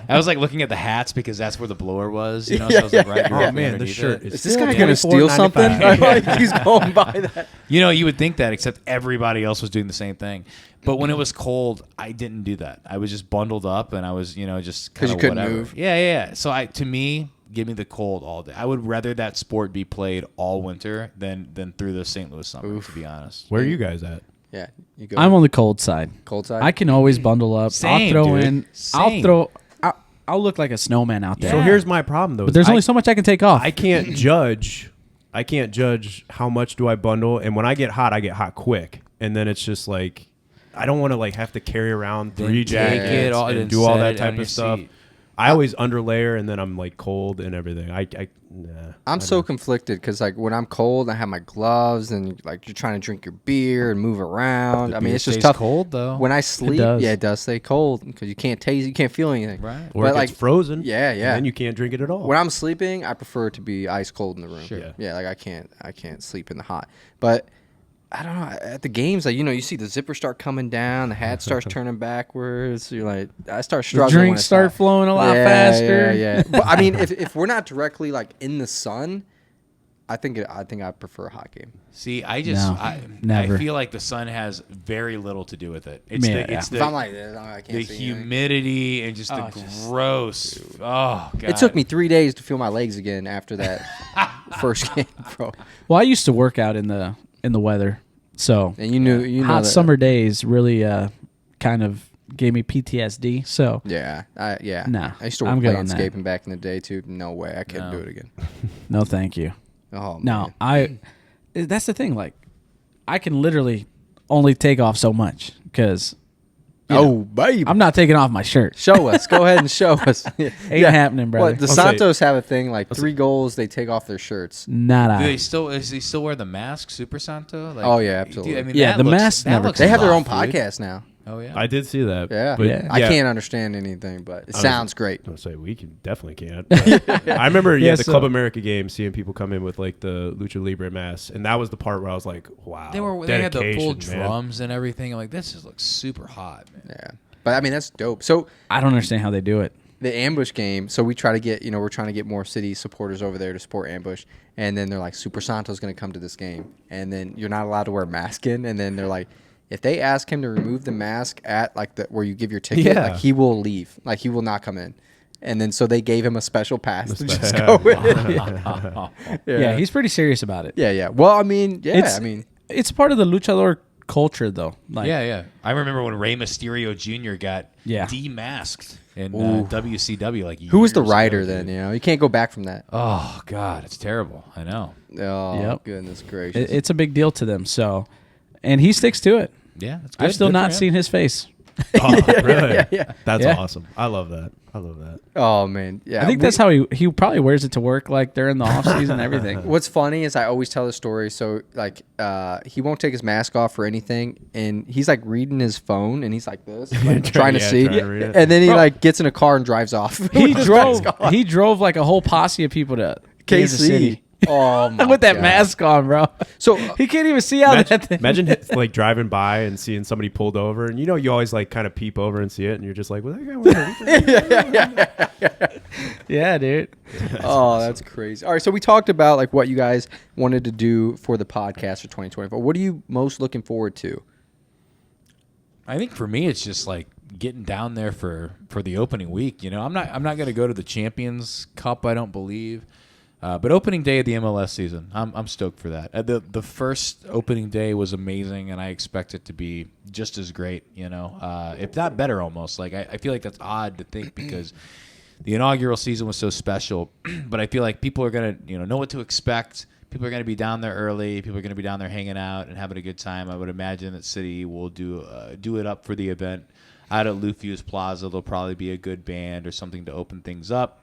I was like looking at the hats because that's where the blower was. So I was like, right. Oh man, the shirt Is this guy gonna steal something? Like, he's going by that. You would think that, except everybody else was doing the same thing. But when it was cold, I didn't do that. I was just bundled up, and I was, just 'Cause you kinda couldn't whatever. move. Yeah. So to me, give me the cold all day. I would rather that sport be played all winter than through the St. Louis summer. To be honest. Where are you guys at? Yeah, you go. I'm on the cold side. cold side. I can always bundle up. I'll Same, throw dude. in. Same. I'll look like a snowman out there. So here's my problem though. But there's only so much I can take off. I can't judge. I can't judge how much do I bundle, and when I get hot quick, and then it's just like I don't want to like have to carry around 3 Then take jackets it all- and then do all set that it type on your of stuff. seat. I always underlayer and then I'm like cold and everything. I'm so conflicted because like when I'm cold, I have my gloves and like you're trying to drink your beer and move around. I mean, it's just tough. Cold though. When I sleep, it does stay cold because you can't taste, you can't feel anything. Right. Or it gets frozen. Yeah. And then you can't drink it at all. When I'm sleeping, I prefer it to be ice cold in the room. Sure. Yeah, like I can't sleep in the hot. But I don't know. At the games, like you see the zipper start coming down, the hat starts turning backwards. You're like, I start struggling. The drinks start flowing a lot faster. Yeah. But I mean, if we're not directly like in the sun, I think I prefer a hot game. See, I never. feel like the sun has very little to do with it. It's If I'm like this, I can't the see humidity and just the gross. Oh god! It took me 3 days to feel my legs again after that first game, bro. Well, I used to work out in the weather, so And you know hot that, summer days really kind of gave me PTSD. So Yeah, Nah, I used to I'm work good on that. landscaping back in the day too. No way, I couldn't do it again. no, thank you. Oh No, man. that's the thing. Like, I can literally only take off so much because Baby, I'm not taking off my shirt. show us. Go ahead and show us. Ain't happening, brother. What the Santos have a thing like 3 goals, they take off their shirts. Not Do I. they still? Does he still wear the mask, Super Santo? Like, Oh, yeah, absolutely. I mean, Yeah, that the looks- mask that never looks They have their own rough, dude. podcast now. Oh yeah. I did see that. Yeah. But Yeah. I can't understand anything, but it sounds great. I was gonna say we definitely can't. But I remember, Yeah, the so- Club America game, seeing people come in with like the Lucha Libre masks, and that was the part where I was like, "Wow, They had the full dedication, man. drums and everything. I'm like, this just looks super hot, man. Yeah. But I mean, that's dope. So I don't understand how they do it. the ambush game, so we try to get, we're trying to get more city supporters over there to support ambush. And then they're like, Super Santo's going to come to this game. And then you're not allowed to wear a mask in. And then they're like, if they ask him to remove the mask at like where you give your ticket, like he will leave. Like he will not come in. And then so they gave him a special pass to just go in. Yeah, he's pretty serious about it. Yeah. Well, I mean, It's part of the luchador culture, though. Like, Yeah. I remember when Rey Mysterio Jr. got demasked in WCW. Like, who was the years writer ago, then? dude. You can't go back from that. Oh God, it's terrible. I know. Oh, Yep. goodness gracious. It's a big deal to them. So, and he sticks to it. Yeah, it's good. I've still Good for not him. seen his face. Oh, really? Yeah. That's Yeah. awesome. I love that. Oh, man. Yeah. I think that's how he probably wears it to work, like during the off season and everything. What's funny is I always tell the story. So, like, he won't take his mask off or anything. And he's, like, reading his phone. And he's like this, like, trying to see. trying to read it. And then he, like, gets in a car and drives off. He with his drove. mask on. He drove like a whole posse of people to Kansas City. Oh, my With that God. mask on, bro. So, He can't even see out that thing. Imagine like driving by and seeing somebody pulled over, and you always like kind of peep over and see it, and you're just like, "Well, that guy." Yeah, dude. oh, that's crazy. All right. So, we talked about, like, what you guys wanted to do for the podcast for 2024. What are you most looking forward to? I think for me, it's just like getting down there for the opening week. I'm not going to go to the Champions Cup. I don't believe. But opening day of the MLS season, I'm stoked for that. The first opening day was amazing, and I expect it to be just as great, if not better almost. Like I feel like that's odd to think because the inaugural season was so special, but I feel like people are going to know what to expect. People are going to be down there early. People are going to be down there hanging out and having a good time. I would imagine that City will do it up for the event. Out at Lufius Plaza, there'll probably be a good band or something to open things up.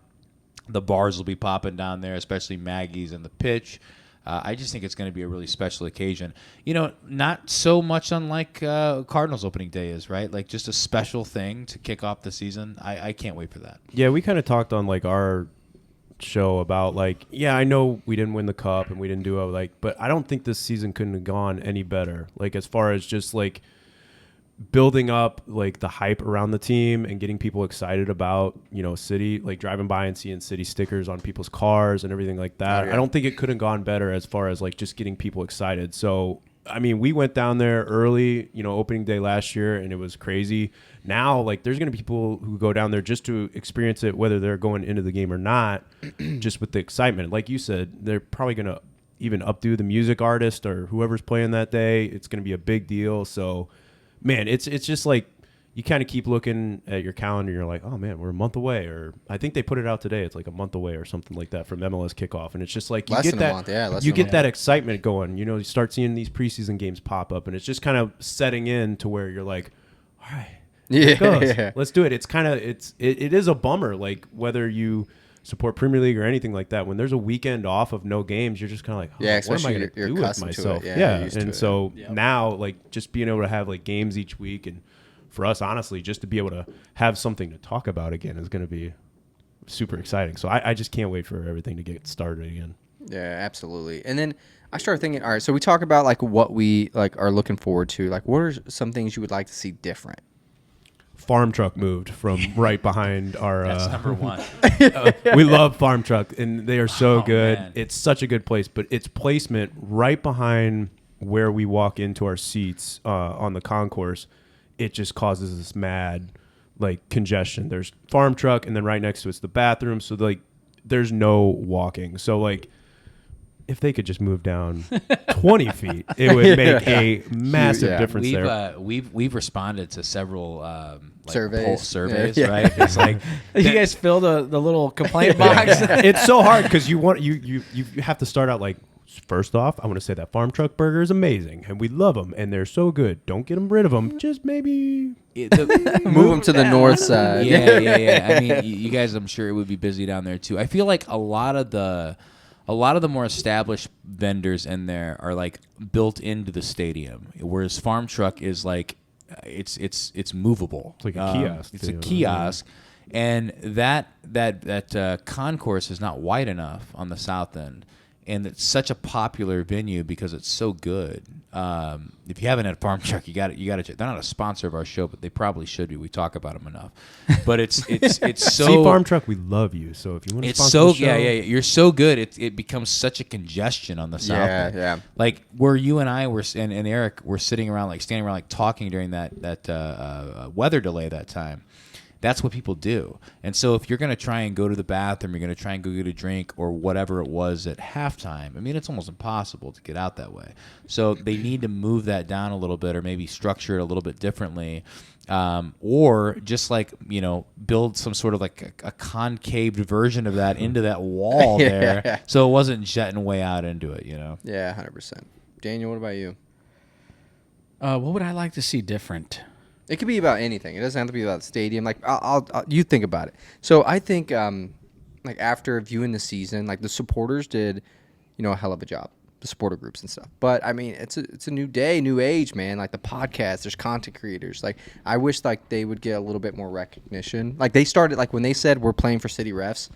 The bars will be popping down there, especially Maggie's and the Pitch. I just think it's going to be a really special occasion. Not so much unlike Cardinals opening day is, right? Like just a special thing to kick off the season. I can't wait for that. Yeah, we kind of talked on like our show about like, I know we didn't win the cup and we didn't do it, but I don't think this season couldn't have gone any better. Like as far as just like building up like the hype around the team and getting people excited about City, like driving by and seeing City stickers on people's cars and everything like that. I don't think it could have gone better as far as like just getting people excited. So I mean, we went down there early, opening day last year, and it was crazy. Now, like, there's going to be people who go down there just to experience it, whether they're going into the game or not, just with the excitement. Like you said, they're probably going to even updo the music artist or whoever's playing that day. It's going to be a big deal. So, man, it's just like you kind of keep looking at your calendar and you're like, oh, man, we're a month away. Or I think they put it out today. It's like a month away or something like that from MLS kickoff. And it's just like you Less get than that, a month, yeah, less you than a get month. that excitement going. You start seeing these preseason games pop up, and it's just kind of setting in to where you're like, all right. Yeah, Pick us. yeah. Let's do it. It's kind of it is a bummer. Like whether you support Premier League or anything like that, when there's a weekend off of no games, you're just kind of like, Yeah, what am I especially going to you're do with accustomed to it. myself? Yeah, you're used to and it. so now, like, just being able to have like games each week, and for us, honestly, just to be able to have something to talk about again is going to be super exciting. So I just can't wait for everything to get started again. Yeah, absolutely. And then I started thinking, all right, so we talk about like what we like are looking forward to. Like, what are some things you would like to see different? Farm Truck moved from right behind our. That's number one. We love Farm Truck, and they are so Oh, good. man. It's such a good place, but its placement right behind where we walk into our seats on the concourse, it just causes this mad like congestion. There's Farm Truck, and then right next to it's the bathroom, so like there's no walking. So like, if they could just move down 20 feet, it would make a massive Yeah. difference there. We've responded to several Surveys. poll surveys, Yeah. right? It's like You guys fill the little complaint box. It's so hard because you have to start out like, first off, I want to say that Farm Truck burger is amazing and we love them and they're so good. Don't get them rid of them. Just maybe Move them to the north side. yeah. I mean, you guys, I'm sure it would be busy down there too. I feel like a lot of the more established vendors in there are like built into the stadium, whereas Farm Truck is like it's movable. It's like a kiosk, It's a too. kiosk, and that concourse is not wide enough on the south end. And it's such a popular venue because it's so good. If you haven't had Farm Truck, you got to check. They're not a sponsor of our show, but they probably should be. We talk about them enough. But it's so. See, Farm Truck, we love you. So if you want to It's sponsor so the show, yeah. You're so good. It becomes such a congestion on the south end. Yeah. Like where you and I were and Eric were standing around like talking during that weather delay that time. That's what people do. And so if you're going to try and go to the bathroom, you're going to try and go get a drink or whatever it was at halftime, I mean, it's almost impossible to get out that way. So they need to move that down a little bit or maybe structure it a little bit differently. Or just like, build some sort of like a concaved version of that into that wall there. Yeah. So it wasn't jetting way out into it, Yeah, 100%. Daniel, what about you? What would I like to see different? It could be about anything. It doesn't have to be about the stadium. Like, I'll you think about it. So I think, like after viewing the season, like the supporters did, a hell of a job. The supporter groups and stuff. But I mean, it's a new day, new age, man. Like the podcast, there's content creators. Like I wish like they would get a little bit more recognition. Like they started like when they said we're playing for city refs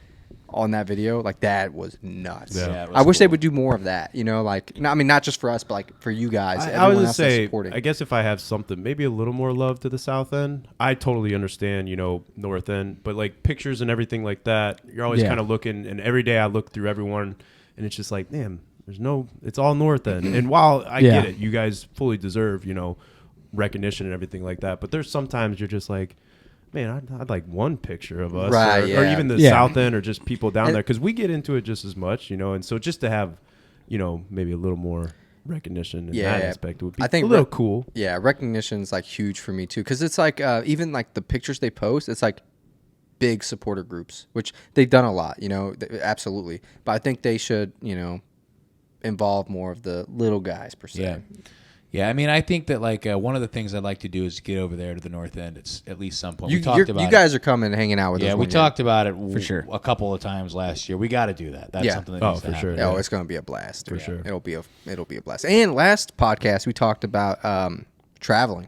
on that video, like that was nuts. Yeah, it was I wish they cool. would do more of that. Like not just for us, but like for you guys. I everyone would else that's say, supporting. I guess if I have something, maybe a little more love to the south end. I totally understand, north end, but like pictures and everything like that, you're always Yeah. kind of looking. And every day I look through everyone, and it's just like, damn, it's all north end. And while I Yeah. get it, you guys fully deserve, recognition and everything like that. But there's sometimes you're just like, man, I'd like one picture of us, Right, or yeah. even the Yeah. south end, or just people down And- there, because we get into it just as much, And so just to have, maybe a little more recognition in that aspect would be I think a little cool. Yeah, recognition's like huge for me too, because it's like even like the pictures they post, it's like big supporter groups, which they've done a lot, absolutely. But I think they should, involve more of the little guys per se. Yeah. Yeah, I mean, I think that like one of the things I'd like to do is get over there to the north end. It's at least some point. We talked about you guys are coming and hanging out with us. Yeah, we one year. talked about it For sure. a couple of times last year. We got to do that. That's Yeah. something that Oh, needs to for happen. sure. Oh, Yeah. it's gonna be a blast For sure. It'll be a blast. And last podcast we talked about traveling.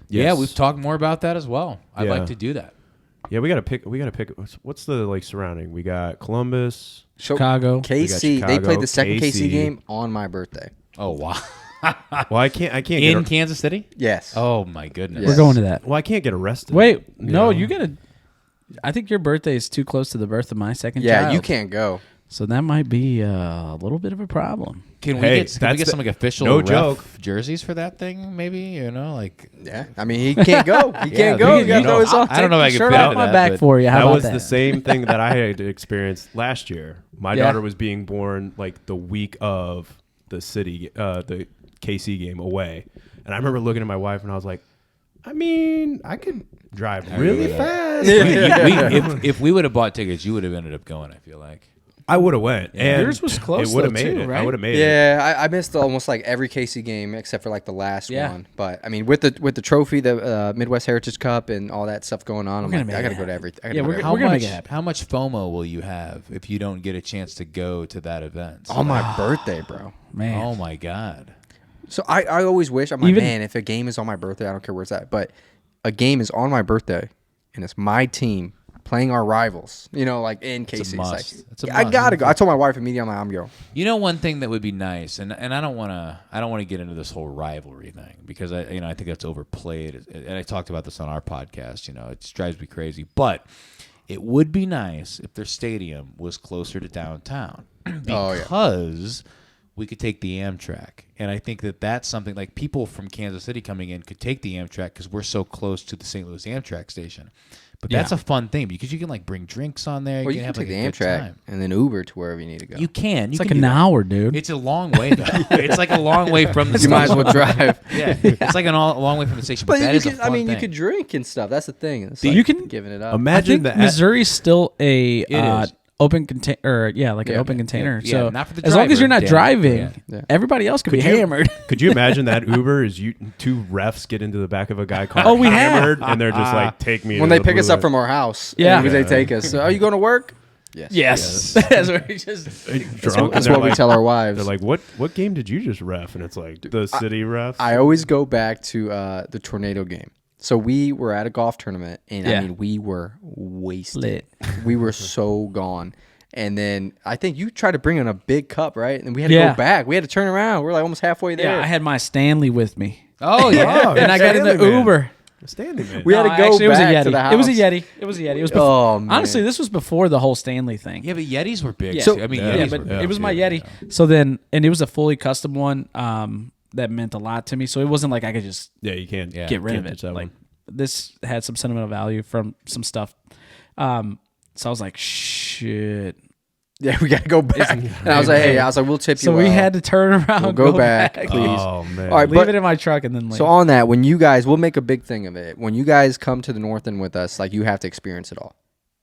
Yeah, Yes. we've talked more about that as well. I'd Yeah. like to do that. Yeah, we gotta pick. What's the like surrounding? We got Columbus. Chicago. KC. They Chicago, played the second KC KC. game on my birthday. Oh, wow. Well, I can't In get. Kansas City? Yes. Oh, my goodness. Yes. We're going to that. Well, I can't get arrested. Wait, no, know? you gotta. I think your birthday is too close to the birth of my second Yeah, child. you can't go. So that might be a little bit of a problem. Can we Hey, get that's some like official no ref joke. jerseys for that thing? Maybe like Yeah, I mean he can't go. He Yeah, can't go. we- You gotta you throw know, his off. I don't know if I Take can the fit shirt off into my that, back but- for you. How That about was that? the same thing that I had experienced last year. My Yeah. daughter was being born like the week of the the KC game away, and I remember looking at my wife and I was like, I mean, I could drive really fast. if we would have bought tickets, you would have ended up going, I feel like. I would have went. And yours was close, It would have though, made too, it. right? I would have made it. Yeah, I missed almost like every KC game except for like the last Yeah. one. But I mean, with the trophy, the Midwest Heritage Cup, and all that stuff going on, I'm gonna like, make I it gotta go to happen. everything. Yeah, we're How gonna much? make it happen. How much FOMO will you have if you don't get a chance to go to that event? on my birthday, bro. Man. Oh my God. So I always wish, I'm like, Even- man, if a game is on my birthday, I don't care where it's at, but a game is on my birthday, and it's my team playing our rivals, like in KC. a must. It's a I must. gotta go. I told my wife immediately, I'm going. You know, one thing that would be nice, and I don't want to get into this whole rivalry thing because I think that's overplayed, and I talked about this on our podcast. It just drives me crazy, but it would be nice if their stadium was closer to downtown because we could take the Amtrak, and I think that's something like people from Kansas City coming in could take the Amtrak because we're so close to the St. Louis Amtrak station. But that's a fun thing because you can like bring drinks on there. Well, you can have take like the a good Amtrak time. and then Uber to wherever you need to go. You can. It's like an hour, dude. It's a long way though. It's like a long way from the You might as well drive. Yeah, it's like a long way from the station. But that you is a could, fun thing. you could drink and stuff. That's the thing. It's You can- giving it up. I Imagine think the Missouri's still a is. open container, like an Yeah. open container. Yeah, So not for the as long as driver. you're not Yeah. driving, Yeah. everybody else could be you- hammered. Could you imagine that Uber is two refs get into the back of a guy car Oh, we have. hammered, and they're just like, take me when to they the pick us blue up from our house, Yeah. and they take us. So, are you going to work? Yes. Yes, that's what we just. light. That's Drunk, what, and they're we like- tell our wives. They're like, what game did you just ref? And it's like the city ref. I always go back to the tornado game. So we were at a golf tournament, and Yeah. I mean, we were wasted. Lit. We were so gone. And then I think you tried to bring in a big cup, right? And we had to Yeah. go back. We had to turn around. We're like almost halfway there. Yeah, I had my Stanley with me, Oh yeah. and I got in the Stanley man. Uber. Standing man. We had to go actually, back it was a Yeti. to the house. It was a Yeti. It was a Yeti. It was before, Oh, man. honestly, this was before the whole Stanley thing. Yeah, but Yetis were big. Yeah. So, So- I mean, Yeah. Yeah, Yetis but were big. it was my Yeah. Yeti. So then, and it was a fully custom one that meant a lot to me. So it wasn't like I could just Yeah, you can't Yeah. get rid of can't it. ditch that Like one. this had some sentimental value from some stuff. So I was like, shit. Yeah, we got to go back. And I was like, hey, we'll tip you. So we had to turn around, We'll go back, please. Oh man. All right, leave but- it in my truck, and then leave. So on that, when you guys, we'll make a big thing of it. When you guys come to the North End with us, like you have to experience it all.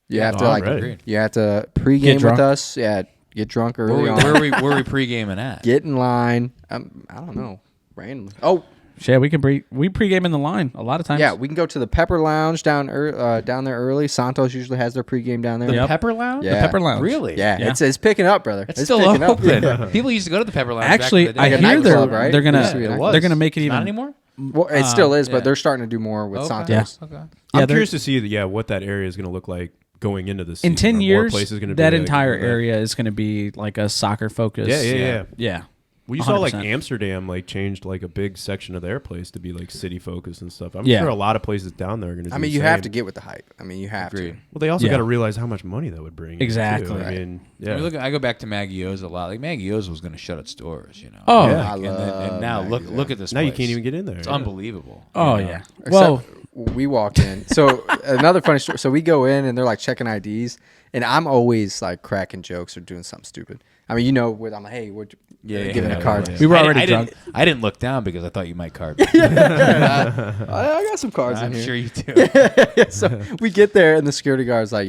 You have to Alright. you have to pregame drunk. with us. Yeah, get drunk Where early we, on. where we pre-gaming at? Get in line. I don't know, randomly. Oh, yeah, we can we pregame in the line a lot of times. yeah, we can go to the Pepper Lounge down there early. Santos usually has their pregame down there. The Yep. Pepper Lounge? Yeah. the Pepper Lounge. Really? Yeah, Yeah. it's picking up, brother. It's still picking up. open. Yeah. People used to go to the Pepper Lounge. Actually, back in the I day. Like a hear nightclub, right? they're It used to be a gonna nightclub. they're gonna make it even. Not anymore. Well, it still is, yeah. but they're starting to do more with Santos. Yeah. Okay. Yeah, I'm they're- curious to see what that area is going to look like going into this in 10 years, places going to that be like entire that. area is going to be like a soccer focus. Yeah. Yeah. Well, you saw like 100%. Amsterdam like changed like a big section of their place to be like city focused and stuff. I'm Yeah. sure a lot of places down there are going to. I mean, you have to get with the hype. I mean, you have Agreed. to. Well, they also Yeah. got to realize how much money that would bring. in, too. Exactly. I mean, yeah. I mean, I go back to Maggio's a lot. Like Maggio's was going to shut its doors, you know. Oh. Yeah. I and love now Maggio's, look at this. now you place. can't even get in there. It's Yeah. unbelievable. Oh you know? yeah. Except Well, we walked in. So another funny story. So we go in and they're like checking IDs, and I'm always like cracking jokes or doing something stupid. I mean, I'm like, hey, what? Giving a card. we were I already didn't- drunk. I didn't look down because I thought you might card me. I got some cards I'm in here. sure you do. So we get there, and the security guard's like,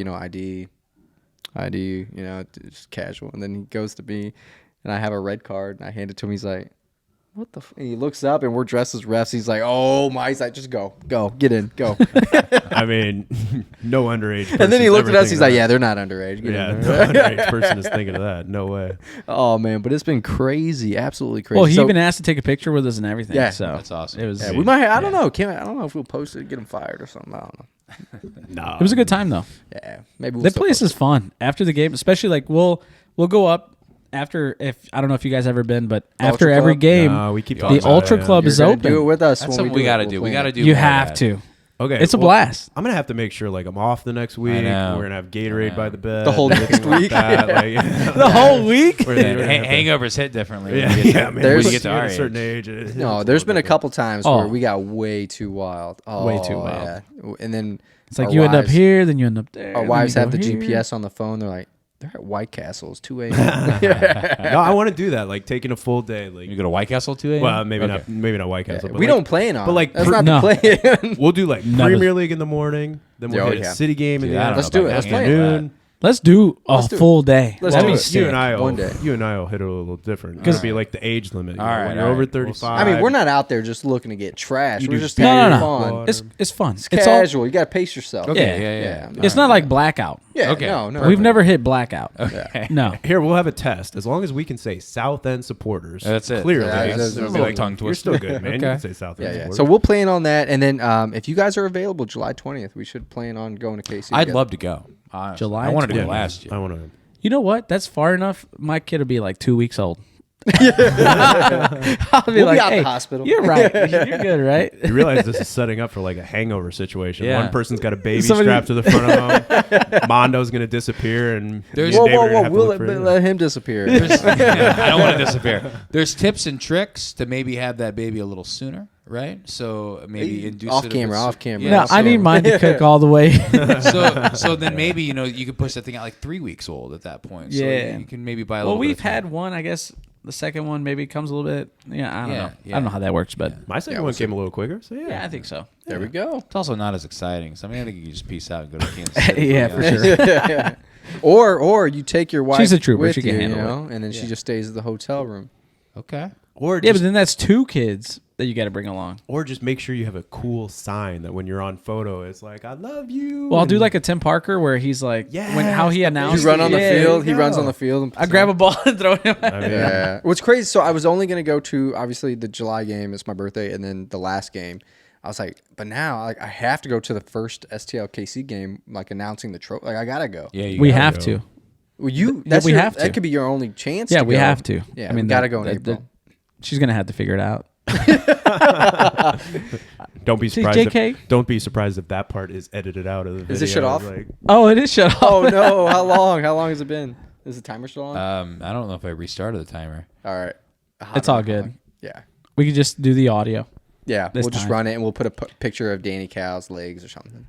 ID, just casual. And then he goes to me, and I have a red card, and I hand it to him. He's like, what the? And he looks up, and we're dressed as refs. He's like, oh my! He's like, just go, get in, go. I mean, no underage. And then he person's looked at ever us. He's like, thinking yeah, of they're not underage. that. Get Yeah, in no there. underage person is thinking of that. No way. Oh man, but it's been crazy, absolutely crazy. Well, he So- even asked to take a picture with us and everything. Yeah. So That's awesome. It was. Yeah, we might. I don't know. I don't know if we'll post it, get him fired or something. I don't know. No, It was a good time though. Yeah, maybe we'll That still place post is fun after the game, especially like we'll go up after. If I don't know if you guys ever been, but after Ultra every Club? game, No, we keep The talking the about Ultra it, yeah. Club You're is gonna open. Do it with us. That's when something we we got to it. do. We'll We plan got to it. do. You more of have that. to. Okay, It's a well, blast. I'm gonna have to make sure like I'm off the next week. know. We're gonna have Gatorade by the bed. The whole and everything next week. Like that. Like, The whole week. we're Yeah, gonna have to- hangovers hit differently. Yeah, when you get yeah, to- man. There's- when Once you get to you our hit a certain age. age. No, there's been a couple times Oh. where we got way too wild. Oh, Way too wild. Yeah. And then It's like our you end up wives- here, then you end up there. Our then wives you have go the here. GPS on the phone. They're like, they're at White Castle. It's 2 a.m. No, I want to do that. Like taking a full day. Like, You go to White Castle 2 a.m.? well, maybe Okay. not White Castle. But we like, don't plan on. but like that's per- not No. the plan. We'll do like Never. Premier League in the morning. Then we'll Oh, hit yeah. a city game in Dude, the I don't Let's know do about it. Let's that. play it. afternoon. Let's do a do it. full day. Let's That'd do be it. sick. You and I One day. will hit it a little different. It's gonna be like the age limit. All right, when you're all over right. 35. I mean, we're not out there just looking to get trashed. You We're do just beer, having No. fun. It's fun. It's all- casual. You got to pace yourself. Okay, yeah. It's not like blackout. Yeah. Okay. No. We've never hit blackout. Okay. No. Here, we'll have a test. As long as we can say South End supporters. That's it. Clearly, Yeah, it's that's gonna be a tongue you're twister. still good, man. You Okay. can say South End Yeah. supporters. So we'll plan on that, and then if you guys are available, July 20th, we should plan on going to KC. I'd together. love to go. Honestly. July I wanted to Yeah, go last year. I want to. You know what? That's far enough. My kid will be like 2 weeks old. I'll be We'll like, be out hey, the hospital. You're right. You're good, right? You realize this is setting up for like a hangover situation. Yeah. One person's got a baby Somebody- strapped to the front of them. Mondo's gonna disappear, and There's- me and Whoa, David are whoa, gonna whoa! have to We'll look for him. let him disappear. I don't want to disappear. There's tips and tricks to maybe have that baby a little sooner, right? So maybe induce Off it camera, if it's- off camera. No, I need mine to cook all the way. So then maybe you could push that thing out like 3 weeks old at that point. So Yeah. you can maybe buy a Well, little. bit we've of time. had one. I guess the second one maybe comes a little bit. Yeah, I don't know. Yeah. I don't know how that works, but My second Yeah, one we'll came a little quicker. So yeah, I think so. There we go. It's also not as exciting. So I think you can just peace out and go to Kansas City. Yeah, for sure. Or you take your wife. She's a trooper. With She can you, handle you know, and then she just stays at the hotel room. Okay. Or Yeah, just, but then that's 2 kids that you got to bring along. or just make sure you have a cool sign that when you're on photo, it's like "I love you." Well, I'll do and- like a Tim Parker where he's like, how he Yes, announced. You run on the Yeah, field. He go. runs on the field. And I grab a ball and throw it. I mean, Yeah. What's crazy? So I was only gonna go to obviously the July game. It's my birthday, and then the last game. I was like, but now like I have to go to the first STL KC game, like announcing the trophy. Like I gotta go. Yeah, you We gotta have go. to. Well, you. Yeah, That's we your- have to. That could be your only chance. Yeah, to we go. have to. Yeah, I mean, we gotta go in April. She's gonna have to figure it out. don't be See, surprised. JK? Don't be surprised if that part is edited out of the video. Is it shut off? Like, Oh, it is shut off. Oh no! How long? How long has it been? Is the timer still on? I don't know if I restarted the timer. all right. It's all good. Yeah. We could just do the audio. Yeah. This We'll just time. run it and we'll put a picture of Danny Cow's legs or something.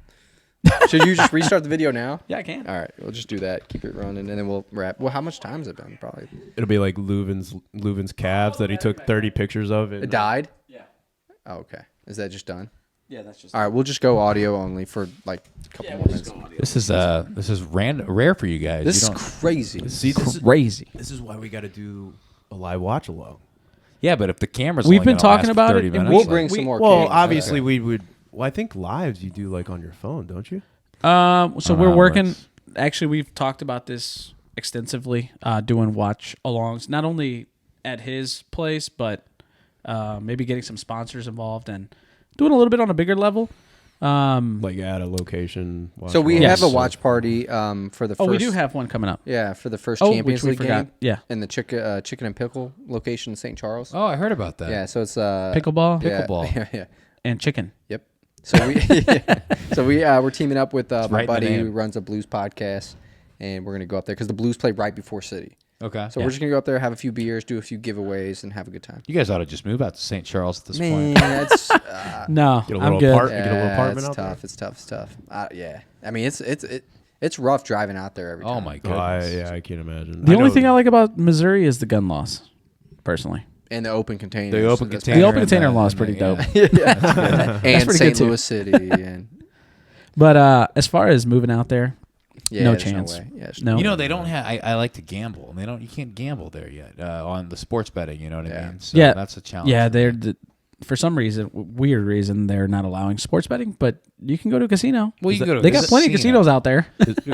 Should you just restart the video now? Yeah, I can. All right. We'll just do that. Keep it running, and then we'll wrap. Well, how much time has it been? Probably. it'll be like Leuven's calves that he took 30 pictures of. It died. Yeah. Oh, okay. Is that just done? Yeah, that's just. All right. We'll just go audio only for like a couple more minutes. This is rare for you guys. This You is don't- crazy. See, Crazy. this is why we got to do a live watch along. yeah, but if the camera's We've only been gonna talking last about 30 it, and minutes, We'll bring like- some more. Well, cans. obviously we would. Well, I think lives you do like on your phone, don't you? So we're how it working. works. Actually, we've talked about this extensively. Doing watch alongs, not only at his place, but maybe getting some sponsors involved and doing a little bit on a bigger level. Like at a location. So we watch Yes. have a watch party for the first. Oh, we do have one coming up. Yeah, for the first Oh, Champions which we League forgot. game. Yeah. In the chicken and pickle location in St. Charles. Oh, I heard about that. Yeah, so it's Pickleball yeah, Pickleball. Yeah, yeah. and chicken. Yep. So we're teaming up with my right in the buddy who name. runs a blues podcast, and we're gonna go up there because the Blues play right before City. Okay. So we're just gonna go up there, have a few beers, do a few giveaways, and have a good time. You guys ought to just move out to St. Charles at this Man, point. that's No, Get a I'm little good. apart- You get a little apartment it's out there? tough. It's tough. It's tough. Yeah. I mean, it's rough driving out there every time. Oh my Oh, goodness. I can't imagine. The only know- thing I like about Missouri is the gun laws, personally. And the open container. The open that's container. The open and container the- law is and pretty the- dope. yeah. and pretty St. good, too. Louis City. And But as far as moving out there, yeah, No there's chance. way. Yeah, there's no. You know they don't have. I like to gamble, and they don't. You can't gamble there yet on the sports betting. You know what I Yeah. mean? So Yeah. that's a challenge. Yeah, for some reason, weird reason, they're not allowing sports betting, but you can go to a casino. Well, you can go to They a got plenty of casino. casinos out there.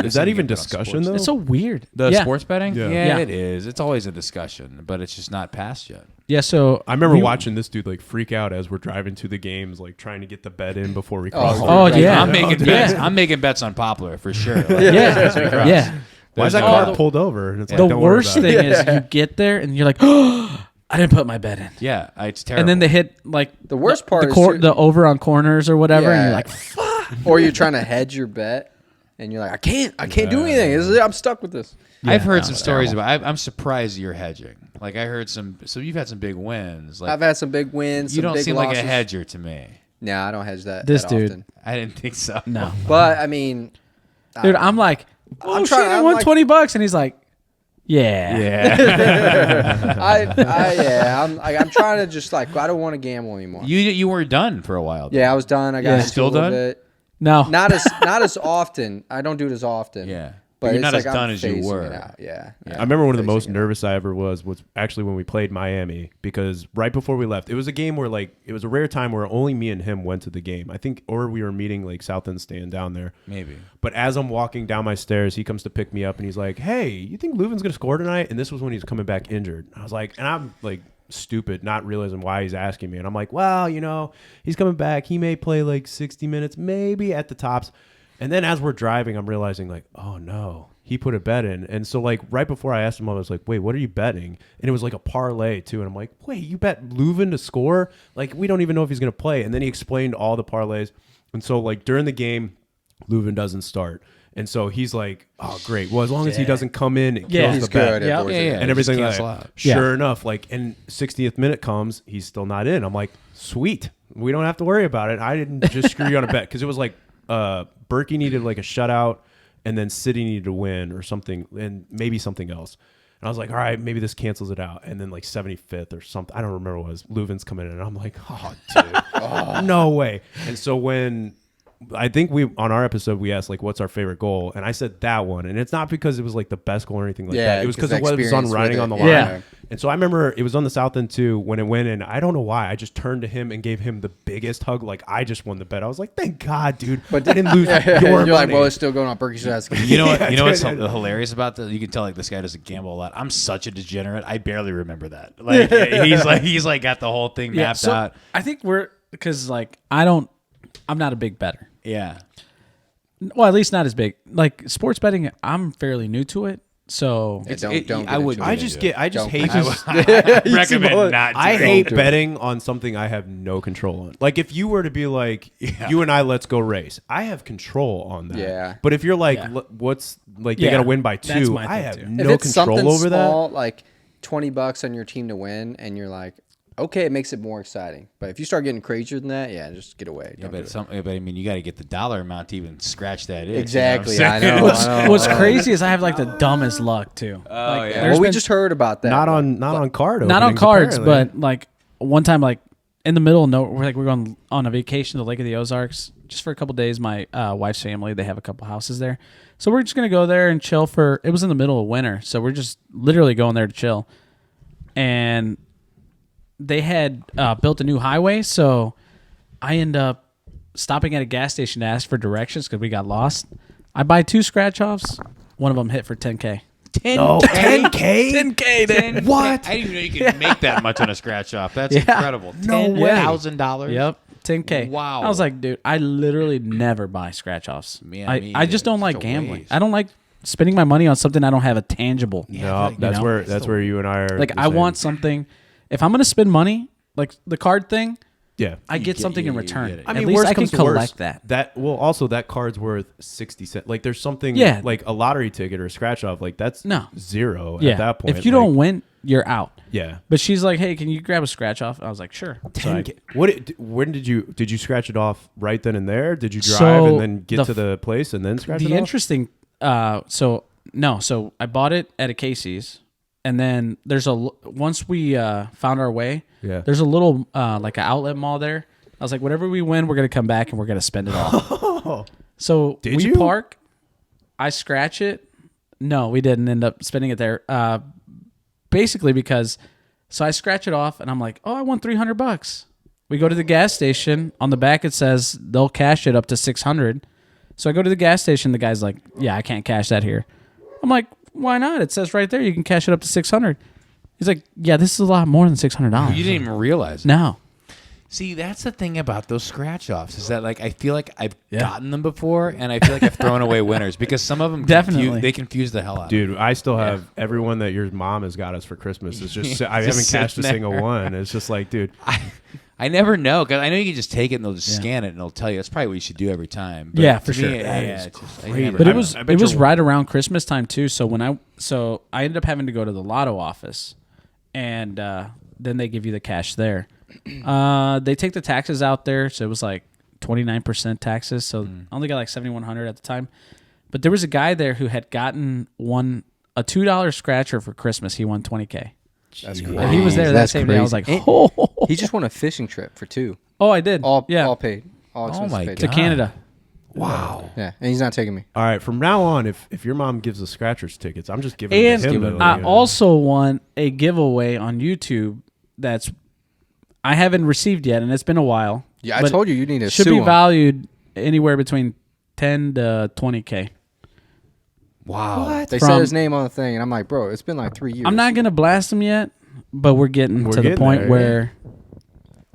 Is that even get on discussion sports. though? It's so weird. The yeah. sports betting? Yeah. Yeah, Yeah. it is. It's always a discussion, but it's just not passed yet. Yeah, so I remember we- watching this dude like freak out as we're driving to the games, like trying to get the bet in before we Oh, cross. Oh, yeah. I'm making bets. I'm making bets on Popular for sure. Like, Yeah, yeah. Why is that There's car no- pulled over? And it's like, The don't worry worst about it. thing is you get there and you're like, oh, I didn't put my bet in. Yeah, it's terrible. And then they hit like The worst part the, is cor- too- the over on corners or whatever, and Yeah. you're like, fuck. or you're trying to hedge your bet, and you're like, I can't do anything. I'm stuck with this. I've heard some stories about. I'm surprised you're hedging. Like I heard some. So you've had some big wins. Like I've had some big wins. you some don't big seem losses. like a hedger to me. No, I don't hedge that. This that dude. often. I didn't think so. No. But I mean, Dude, I'm like, oh, I'm shit, trying- I I'm won like- $20, and he's like, yeah. I'm trying to just like I don't want to gamble anymore. You were done for a while. Though. Yeah, I was done. I got Yeah. into Still a little done? bit. No. Not as often. I don't do it as often. Yeah. but you're it's not like as done I'm as you phasing were. it out. Yeah. I remember one of the most Phasing it out. nervous I ever was actually when we played Miami, because right before we left, it was a game where like it was a rare time where only me and him went to the game. I think, or we were meeting like South End stand down there. Maybe. But as I'm walking down my stairs, he comes to pick me up and he's like, "Hey, you think Leuven's gonna score tonight?" And this was when he was coming back injured. I was like, and I'm like stupid, not realizing why he's asking me. And I'm like, well, you know, he's coming back. He may play like 60 minutes, maybe at the tops. And then as we're driving, I'm realizing like, oh no, he put a bet in. And so like right before I asked him, I was like, wait, what are you betting? And it was like a parlay too. And I'm like, wait, you bet Leuven to score? Like, we don't even know if he's going to play. And then he explained all the parlays. And so like during the game, Leuven doesn't start. And so he's like, oh, great. Well, as long as he doesn't come in, it kills he's the bet. good. Yeah. Towards Yeah, the yeah. end. And everything Just like cancel out. Sure enough, like, and 60th minute comes, he's still not in. I'm like, sweet, we don't have to worry about it. I didn't just screw you on a bet, because it was like Berkey needed like a shutout, and then City needed to win or something, and maybe something else. And I was like, all right, maybe this cancels it out. And then like 75th or something, I don't remember what it was, Leuven's coming in, and I'm like, oh, dude, no way. And so when I think we on our episode we asked like what's our favorite goal, and I said that one, and it's not because it was like the best goal or anything like that. It was because it was on experience riding with on the it. line. Yeah. And so I remember it was on the South End too when it went in. I don't know why. I just turned to him and gave him the biggest hug, like I just won the bet. I was like, thank God, dude. But I didn't lose your You're money. like, well, it's still going on Berkey's ass. You know what? You know what's hilarious about that? You can tell like this guy doesn't gamble a lot. I'm such a degenerate. I barely remember that. Like he's like got the whole thing mapped so out. I think because like I'm not a big bettor. Yeah. Well, at least not as big. Like sports betting, I'm fairly new to it. So Don't. I would. I just hate. I recommend not. I doing hate it. betting on something I have no control on. Like if you were to be like, you and I, let's go race. I have control on that. Yeah. But if you're like, Yeah. what's like, they Yeah. got to win by That's 2, my I thing, have too. If no it's something control over small, like $20 on your team to win, and you're like, okay, it makes it more exciting. But if you start getting crazier than that, yeah, just get away. Yeah, Don't do it. but I mean, you got to get the dollar amount to even scratch that itch. Exactly. You know what I I'm saying? know. I know. What's crazy is I have like the dumbest luck too. Oh, Like, yeah. there's Well, we been- just heard about that. Not on card. not on openings, cards, apparently. but like one time, like in the middle of nowhere, we're going on a vacation to the Lake of the Ozarks just for a couple days. My wife's family, they have a couple houses there, so we're just gonna go there and chill for. It was in the middle of winter, so we're just literally going there to chill, and they had built a new highway, so I end up stopping at a gas station to ask for directions because we got lost. I buy 2 scratch offs. One of them hit for $10K. 10K? 10K. What? I didn't even know you could make that much on a scratch off. That's incredible. No way. $10,000. Yep. 10K. Wow. I was like, dude, I literally never buy scratch offs. Yeah, me I just either. don't like It's a gambling. waste. I don't like spending my money on something I don't have a tangible. No, that's know? where you and I are. Like the I same. want something. If I'm gonna spend money, like the card thing, Yeah. I get something in you return. get it. I At mean, least worst I can comes to worst, collect that. That well, also that card's worth 60 cents. Like there's something, Yeah. like a lottery ticket or a scratch off. Like that's No. zero Yeah. at that point. If you Like, don't win, you're out. yeah. But she's like, "Hey, can you grab a scratch off?" I was like, "Sure." So I- 10K. When did you scratch it off right then and there? Did you drive So and then get the to the place and then scratch it the off? interesting so I bought it at a Casey's, and then once we found our way, Yeah. there's a little like an outlet mall there. I was like, whatever we win, we're gonna come back and we're gonna spend it all. So Did we you? park, I scratch it. No, we didn't end up spending it there. Basically because so I scratch it off and I'm like, oh, I won $300. We go to the gas station. On the back it says they'll cash it up to $600. So I go to the gas station. The guy's like, yeah, I can't cash that here. I'm like, why not? It says right there you can cash it up to $600. He's like, yeah, this is a lot more than $600. You didn't even realize it. No. See, that's the thing about those scratch offs is that like I feel like I've Yeah. gotten them before, and I feel like I've thrown away winners because some of them Definitely. they confuse the hell out. Dude, I still have everyone that your mom has got us for Christmas. It's just I haven't Just cashed a sitting single there. one. It's just like, dude, I never know because I know you can just take it and they'll just Yeah. scan it and they'll tell you. That's probably what you should do every time. But Yeah, to for sure. me, That yeah, is it's just- I crazy. never But know. it was I bet it was you're- right around Christmas time too. So I ended up having to go to the lotto office, and then they give you the cash there. They take the taxes out there, so it was like 29% taxes. So I only got like $7,100 at the time. But there was a guy there who had gotten a $2 scratcher for Christmas. He won $20K. That's And he was there that That's same day. I was like, crazy. oh, He just won a fishing trip for 2. I did. All yeah, paid. All expenses my paid. to God. Canada. Wow. Yeah, and he's not taking me. All right, from now on, if your mom gives us scratchers tickets, I'm just giving them And to him. I also want a giveaway on YouTube that's I haven't received yet, and it's been a while. Yeah, I but told you need to should sue be him. valued anywhere between 10 to 20K. Wow. They From- said his name on the thing, and I'm like, bro, it's been like 3 years. I'm not gonna blast them yet, but we're getting to the getting point there, where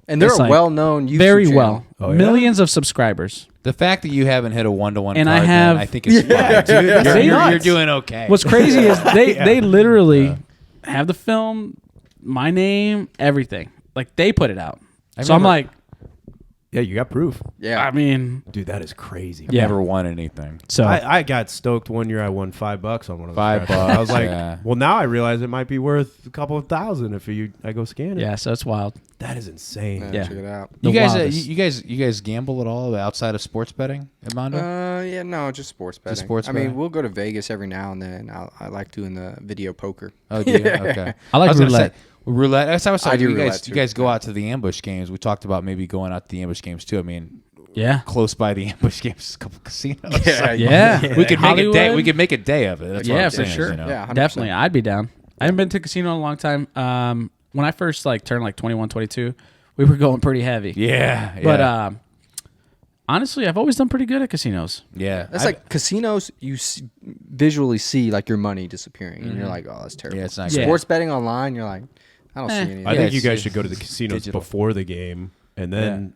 And they're it's a like well-known YouTube very channel. well, Oh, yeah? millions of subscribers. The fact that you haven't hit a 1-to-1 And I card, have- man, I think it's fine, dude. They You're nuts. doing okay. What's crazy is they literally have the film, my name, everything. Like they put it out. I've So I'm never- like, Yeah, you got proof. Yeah. I mean, Dude, that is crazy. I've yeah. never won anything. So I got stoked one year. I won $5 on one of those. $5 scratchers. I was like, yeah. well, now I realize it might be worth a couple of thousand if I go scan it. yeah, so it's wild. That is insane. Yeah. Check it out. The You guys, wildest. you guys gamble at all outside of sports betting, Armando? Yeah, no, just sports betting. sports I mean, betting? we'll go to Vegas every now and then. I like doing the video poker. Oh, do you? Okay. I like was gonna roulette. say, roulette. That's how I was I saying. do You roulette guys, too. you guys go out to the ambush games. We talked about maybe going out to the ambush games too. I mean, Yeah. close by the ambush games, is a couple casinos. Yeah. We could make a day. Hollywood? We could make a day of it. That's what Yeah, I'm for saying, sure. You know? Yeah, 100%. Definitely. I'd be down. I haven't been to a casino in a long time. When I first turned 21, 22, we were going pretty heavy. Yeah. But honestly, I've always done pretty good at casinos. yeah, That's like casinos. You visually see like your money disappearing, and you're like, oh, that's terrible. Yeah, it's not Yeah. Sports betting online, you're like, I don't see anything. I Yeah, think you it's guys should go to the casinos digital. before the game and then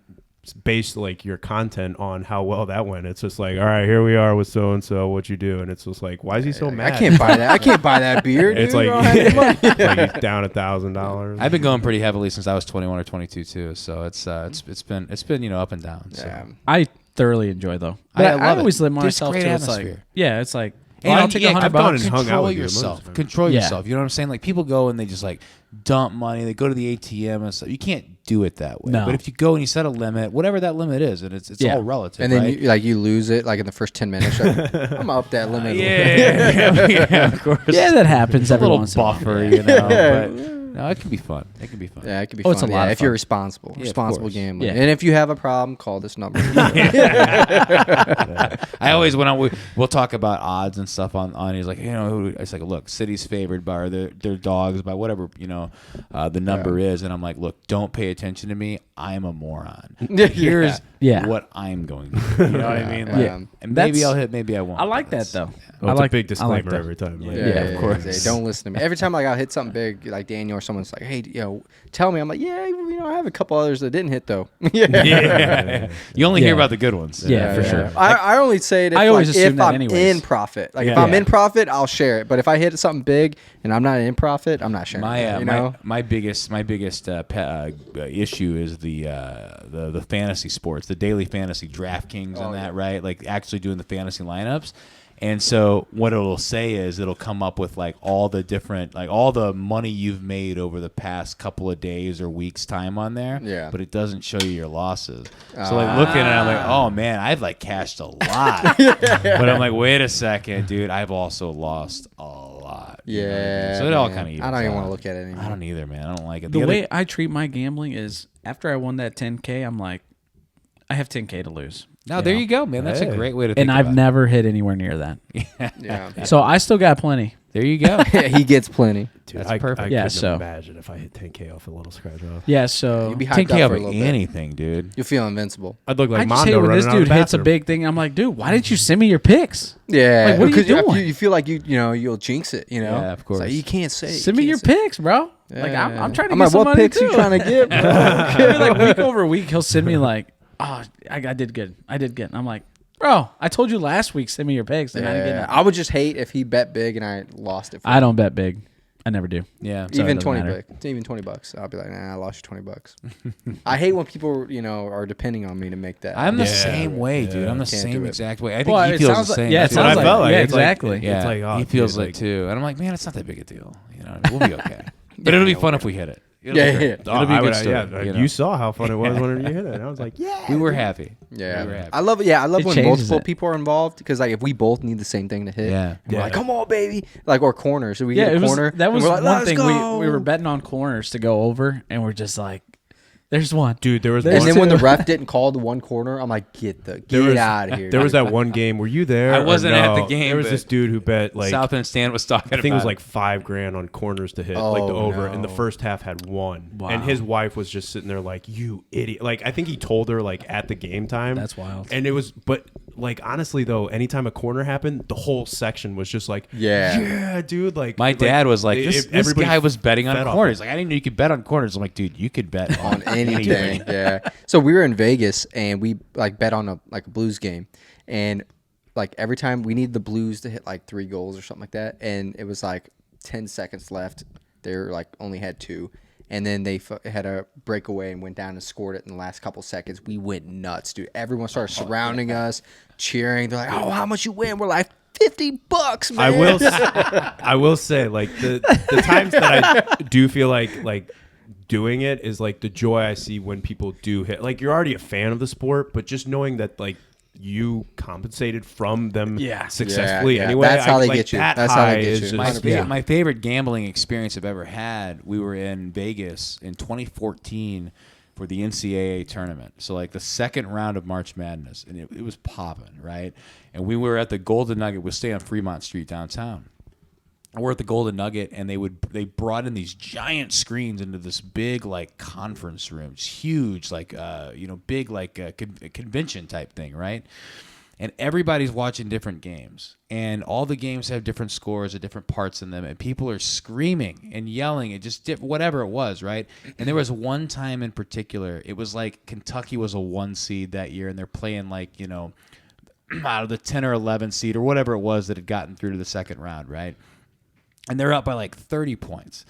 base like your content on how well that went. It's just like, all right, here we are with so and so. What you do? And it's just like, why is he so mad? I can't buy that. I can't buy that beer. Dude. It's like, I don't have any money. it's like he's down $1,000. I've been going pretty heavily since I was 21 or 22 too. So it's been up and down. So. Yeah. I thoroughly enjoy though. I But love it. always limit Dude, it's myself great to it's like atmosphere. yeah, it's like And I'll take $100 I've gone bucks. and hung out Control with you yourself. most of the time. Control Yeah. yourself. You know what I'm saying? Like people go and they just like dump money. They go to the ATM and stuff. You can't do it that way. No. But if you go and you set a limit, whatever that limit is, and it's Yeah. all relative. And then right? you lose it like in the first 10 minutes. You're like, I'm gonna up that limit. a little bit. yeah, of course. Yeah, that happens a every little once in a while. buffer, you know. But no, it can be fun. It can be fun. Yeah, it could be Oh, fun. it's a lot of if you're fun. responsible. of Responsible course. gambling. Yeah. And if you have a problem, call this number. I always we'll talk about odds and stuff on. He's like, it's like, look, City's favored by their dogs by whatever the number is, and I'm like, look, don't pay attention to me. I'm a moron. Here's Yeah. what I'm going to do. You know what I mean? Like, Yeah. And maybe That's- I'll hit, maybe I won't. I like but that though. Oh, I it's like a big I like disclaimer that. every time. Like, Yeah, of course. Say, don't listen to me. Every time like I'll hit something big, like Daniel or someone's like, hey, tell me. I'm like, yeah, I have a couple others that didn't hit though. Yeah. You only hear Yeah. about the good ones. Yeah, for sure. I only say it if, I always assume if that I'm anyways. in profit. Like if Yeah. I'm Yeah. in profit, I'll share it. But if I hit something big and I'm not in profit, I'm not sharing it. You know? My biggest issue is the fantasy sports, the daily fantasy DraftKings and that, right? Like actually doing the fantasy lineups. And so what it'll say is it'll come up with like all the different, like all the money you've made over the past couple of days or weeks time on there. Yeah. But it doesn't show you your losses. So like looking at it, I'm like, oh man, I've like cashed a lot. But I'm like, wait a second, dude, I've also lost a lot. You know what I mean? Yeah. So it all man. kind of I don't even want to look at it anymore. I don't either, man. I don't like it. The other- way I treat my gambling is after I won that 10K, I'm like, I have 10K to lose. No, there you go, man. That's a Hey. great way to think And I've about never hit anywhere near that. Yeah. So I still got plenty. it. There you go. He gets plenty. Dude, That's I perfect. Yeah, couldn't so- imagine if I hit 10K off a little scratch off. Yeah, so You'd be hyped 10K up for over a little bit. anything, dude. You'll feel invincible. I'd look like I just Mondo hate when running this out of dude the hits a bathroom. big thing. I'm like, dude, why didn't you send me your picks? Yeah. Like, what are you because doing? You feel like you'll jinx it. You know. Yeah, of It's course. like, you can't say. Send me your picks, bro. Like I'm trying to I'm get like, some what money picks too. you trying to get? Bro? I mean, like week over week, he'll send me like, oh, I did good. I did good. And I'm like, bro, I told you last week, send me your picks. And I didn't get Yeah. nothing. I would just hate if he bet big and I lost it. For I don't bet big. I never do. Yeah. So it even doesn't 20 matter. bucks. Even $20. I'll be like, nah, I lost you $20. I hate when people, are depending on me to make that. I'm the Yeah, same way, dude. I'm the Can't same do it. exact way. I think Well, he it feels sounds the like- same. yeah, it That's what I sounds felt like- like. yeah, It's like- exactly. Yeah, It's like, oh, he feels dude, it like- too. And I'm like, man, it's not that big a deal. You know, what I mean? We'll be okay. But it'll be fun if we hit it. It'll Yeah, be great. yeah. It'll be a good story. You, you know? saw how fun it was when you hit it. And I was like, yeah. We were happy. Yeah, We were happy. I love it. Yeah, I love It when changes multiple it. people are involved because like if we both need the same thing to hit, Yeah. we're Yeah. like, come on, baby, like or corners. So we Yeah, get it a was corner. that and was we're like, one "Let's thing go." we were betting on corners to go over, and we're just like, There's one. Dude, there was And one. then when the ref didn't call the one corner, I'm like, get out of here. There was dude. that one game. Were you there? I or wasn't at the no? game, There was but this dude who bet like South End Stan was talking about I think it was like $5,000 on corners to hit, like the Oh, over. no. And the first half had one. Wow. And his wife was just sitting there like, you idiot. Like, I think he told her like at the game time. That's wild. And it was, but like, honestly though, anytime a corner happened, the whole section was just like, Yeah. dude. Like, My dad was like, this everybody guy was betting on fed off corners. it. Like, I didn't know you could bet on corners. I'm like, dude, you could bet on anything. Yeah. So we were in Vegas and we like bet on a Blues game, and like every time we need the Blues to hit like 3 goals or something like that, and it was like 10 seconds left. They were like only had 2, and then they had a breakaway and went down and scored it in the last couple seconds. We went nuts, dude. Everyone started surrounding us, cheering. They're like, "Oh, how much you win?" We're like, $50, man. I will say, like the times that I do feel like doing it is like the joy I see when people do hit. Like, you're already a fan of the sport, but just knowing that like you compensated from them successfully Yeah. anyway. That's how they like, get you. That That's how they high get is you. just- 100%. My favorite gambling experience I've ever had, we were in Vegas in 2014 for the NCAA tournament. So like the second round of March Madness, and it was popping, right? And we were at the Golden Nugget. We stay on Fremont Street downtown. And we're at the Golden Nugget, and they brought in these giant screens into this big like conference room, it's huge, like big like a convention type thing, right? And everybody's watching different games, and all the games have different scores or different parts in them, and people are screaming and yelling and just whatever it was, right? And there was one time in particular, it was like Kentucky was a 1 seed that year, and they're playing like, out of the 10 or 11 seed or whatever it was that had gotten through to the second round, right? And they're up by like 30 points.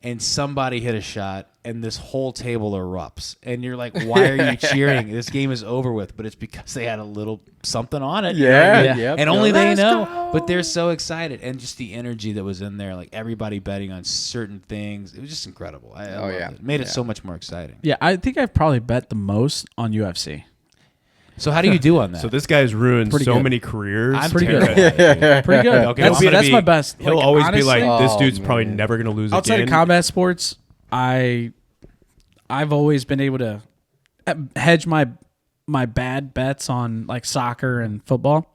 And somebody hit a shot, and this whole table erupts. And you're like, why are you cheering? This game is over with. But it's because they had a little something on it. Yeah. Yeah. And only they know. But they're so excited. And just the energy that was in there, like everybody betting on certain things. It was just incredible. I loved it. It made it so much more exciting. Yeah, I think I've probably bet the most on UFC. So how do you do on that? So this guy's ruined Pretty so good. many careers. I'm pretty terrible good. at it, dude. Pretty good. Okay, That's my best. He'll Like, always honestly, be like, this Oh, dude's probably man. never going to lose outside again. of combat sports, I've always been able to hedge my bad bets on like soccer and football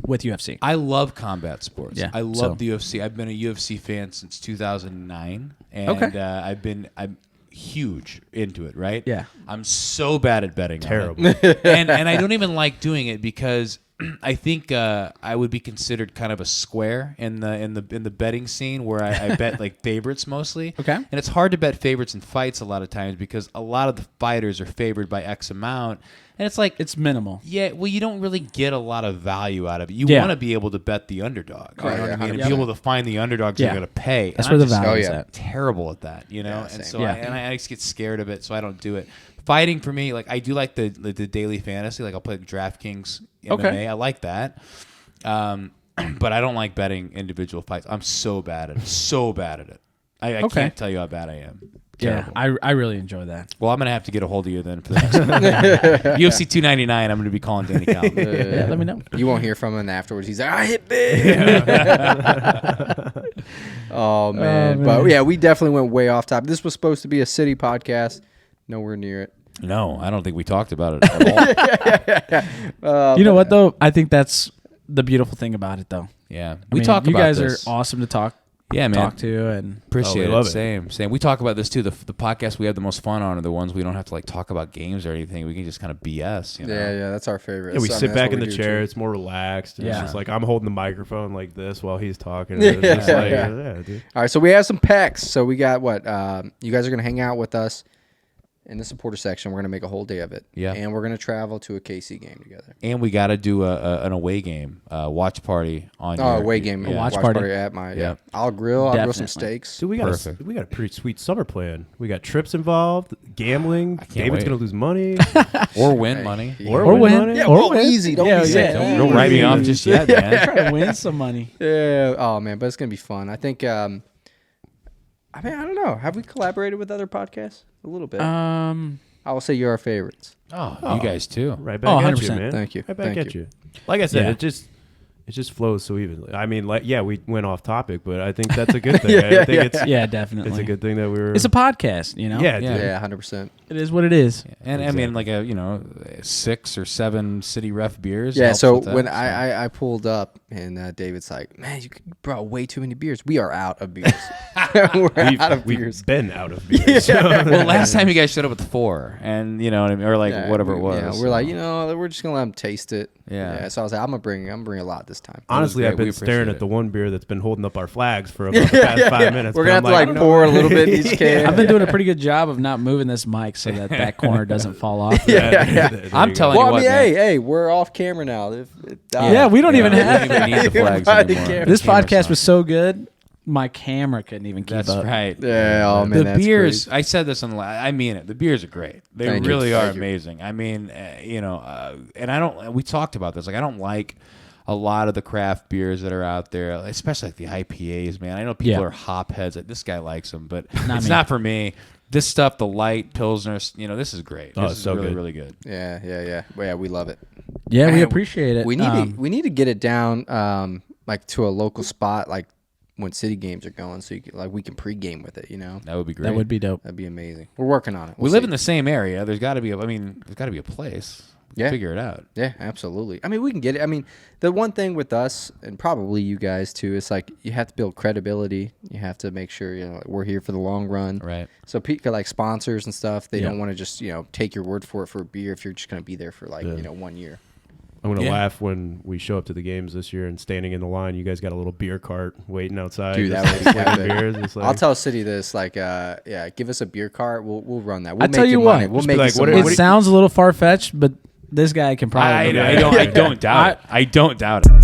with UFC. I love combat sports. Yeah, I love so- the UFC. I've been a UFC fan since 2009, and Okay. I'm huge into it. Right? Yeah. I'm so bad at betting. Terrible. on it. and I don't even like doing it because I think I would be considered kind of a square in the betting scene where I bet like favorites mostly. Okay. And it's hard to bet favorites in fights a lot of times because a lot of the fighters are favored by X amount, and it's like It's minimal. yeah, well, you don't really get a lot of value out of it. You Yeah. want to be able to bet the underdog. You know what I mean? And Yeah. be able to find the underdogs Yeah. you're going to pay. That's And where the I'm just value is yeah. at. terrible at that, you know? Yeah, and same. so Yeah. I just get scared of it, so I don't do it. Fighting for me, like I do like the daily fantasy. Like I'll play DraftKings MMA. Okay. I like that. But I don't like betting individual fights. I'm so bad at it. So bad at it. I Okay. can't tell you how bad I am. Yeah, Terrible. I really enjoy that. Well, I'm gonna have to get a hold of you then for the next one. UFC 299. I'm gonna be calling Danny Calvin. Yeah, let me know. You won't hear from him afterwards. He's like, I hit big. Oh, man. But yeah, we definitely went way off topic. This was supposed to be a city podcast. Nowhere near it. No, I don't think we talked about it at all. You know what though? I think that's the beautiful thing about it though. Yeah, I mean, talk you about guys this. are awesome to talk Yeah, man. talk to, and Appreciate we it. love it. Same. We talk about this too. The podcasts we have the most fun on are the ones we don't have to like talk about games or anything. We can just kind of BS. You know? Yeah, that's our favorite. Yeah, we So, I sit mean, that's back what in we the do, chair. too. It's more relaxed. And It's Yeah. just like I'm holding the microphone like this while he's talking. And it's just like, yeah, dude. All right, so we have some packs. So we got what? You guys are going to hang out with us in the supporter section. We're going to make a whole day of it. Yeah. And we're going to travel to a KC game together. And we got to do an away game, watch party on. Oh, your, away game. Yeah. Watch party. at my. Yeah. Yeah. I'll grill. I'll grill some Definitely. steaks. Dude, we Perfect. got a pretty sweet summer plan. We got trips involved, gambling. David's wait. gonna lose money. or win money. Yeah. Or win. money. Yeah, Or well, win. easy. Don't Yeah, be yeah. sad. Don't write me off just yet, man. try to win some money. Yeah. Oh man, but it's gonna be fun. I think. I mean, I don't know. Have we collaborated with other podcasts? A little bit. I will say you're our favorites. Oh, you guys too. Right back at you, 100%. man. Thank you. Right back Thank at you. you. Like I said, Yeah. it just flows so evenly. I mean, like, yeah, we went off topic, but I think that's a good thing. I think it's definitely. it's a good thing that we were. It's a podcast, you know. Yeah, Yeah, 100%. It is what it is. And I mean, like 6 or 7 city ref beers. Yeah, helps so with that, when I pulled up and David's like, man, you brought way too many beers. We are out of beers. We're out of beers. We've been out of beers. well, last time you guys showed up with 4, and you know what I mean, or like whatever it was. Yeah, we're like, we're just gonna let them taste it. Yeah. So I was like, I'm gonna bring a lot this time. Honestly, great. I've been We staring appreciate at it. the one beer that's been holding up our flags for about the past 5 minutes. We're but gonna have I'm to pour a little bit in each can. I've been doing a pretty good job of not moving this mic so that corner doesn't fall off. There I'm you go. telling Well, you I what, mean, man. hey, we're off camera now. Yeah, we don't even we have. don't even need the flags By the anymore. camera. This Camera's podcast on. was so good, my camera couldn't even keep That's up. right. Yeah, oh man, The that's beers, great. I said this on the I mean it. The beers are great. They Thank you. really are Thank you. amazing. I mean, and I don't. We talked about this. Like, I don't like a lot of the craft beers that are out there, especially like the IPAs. Man, I know people Yeah. are hop heads. Like, this guy likes them, but Not it's me. not for me. This stuff, the light pilsners, this is great. Oh, This it's is so really, good. really good. Yeah. Well, yeah, we love it. Yeah, we Man, appreciate it. We need to get it down like to a local spot, like when city games are going, so we can pregame with it. That would be great. That would be dope. That'd be amazing. We're working on it. We live in the same area. There's got to be. There's got to be a place. Yeah. Figure it out. Yeah, absolutely. I mean, we can get it. I mean, the one thing with us and probably you guys too is like you have to build credibility. You have to make sure like, we're here for the long run. Right. So people like sponsors and stuff, they Yeah. don't want to just take your word for it for a beer if you're just going to be there for like 1 year. I'm gonna Yeah. laugh when we show up to the games this year and standing in the line. You guys got a little beer cart waiting outside. Dude, that just was slinging epic. beers. It's like, I'll tell City this, like, give us a beer cart. We'll run that. We'll I make tell you money. what, We'll just make be you like, some what- money. what It sounds a little far fetched, but this guy can probably. I don't doubt it. I don't doubt it.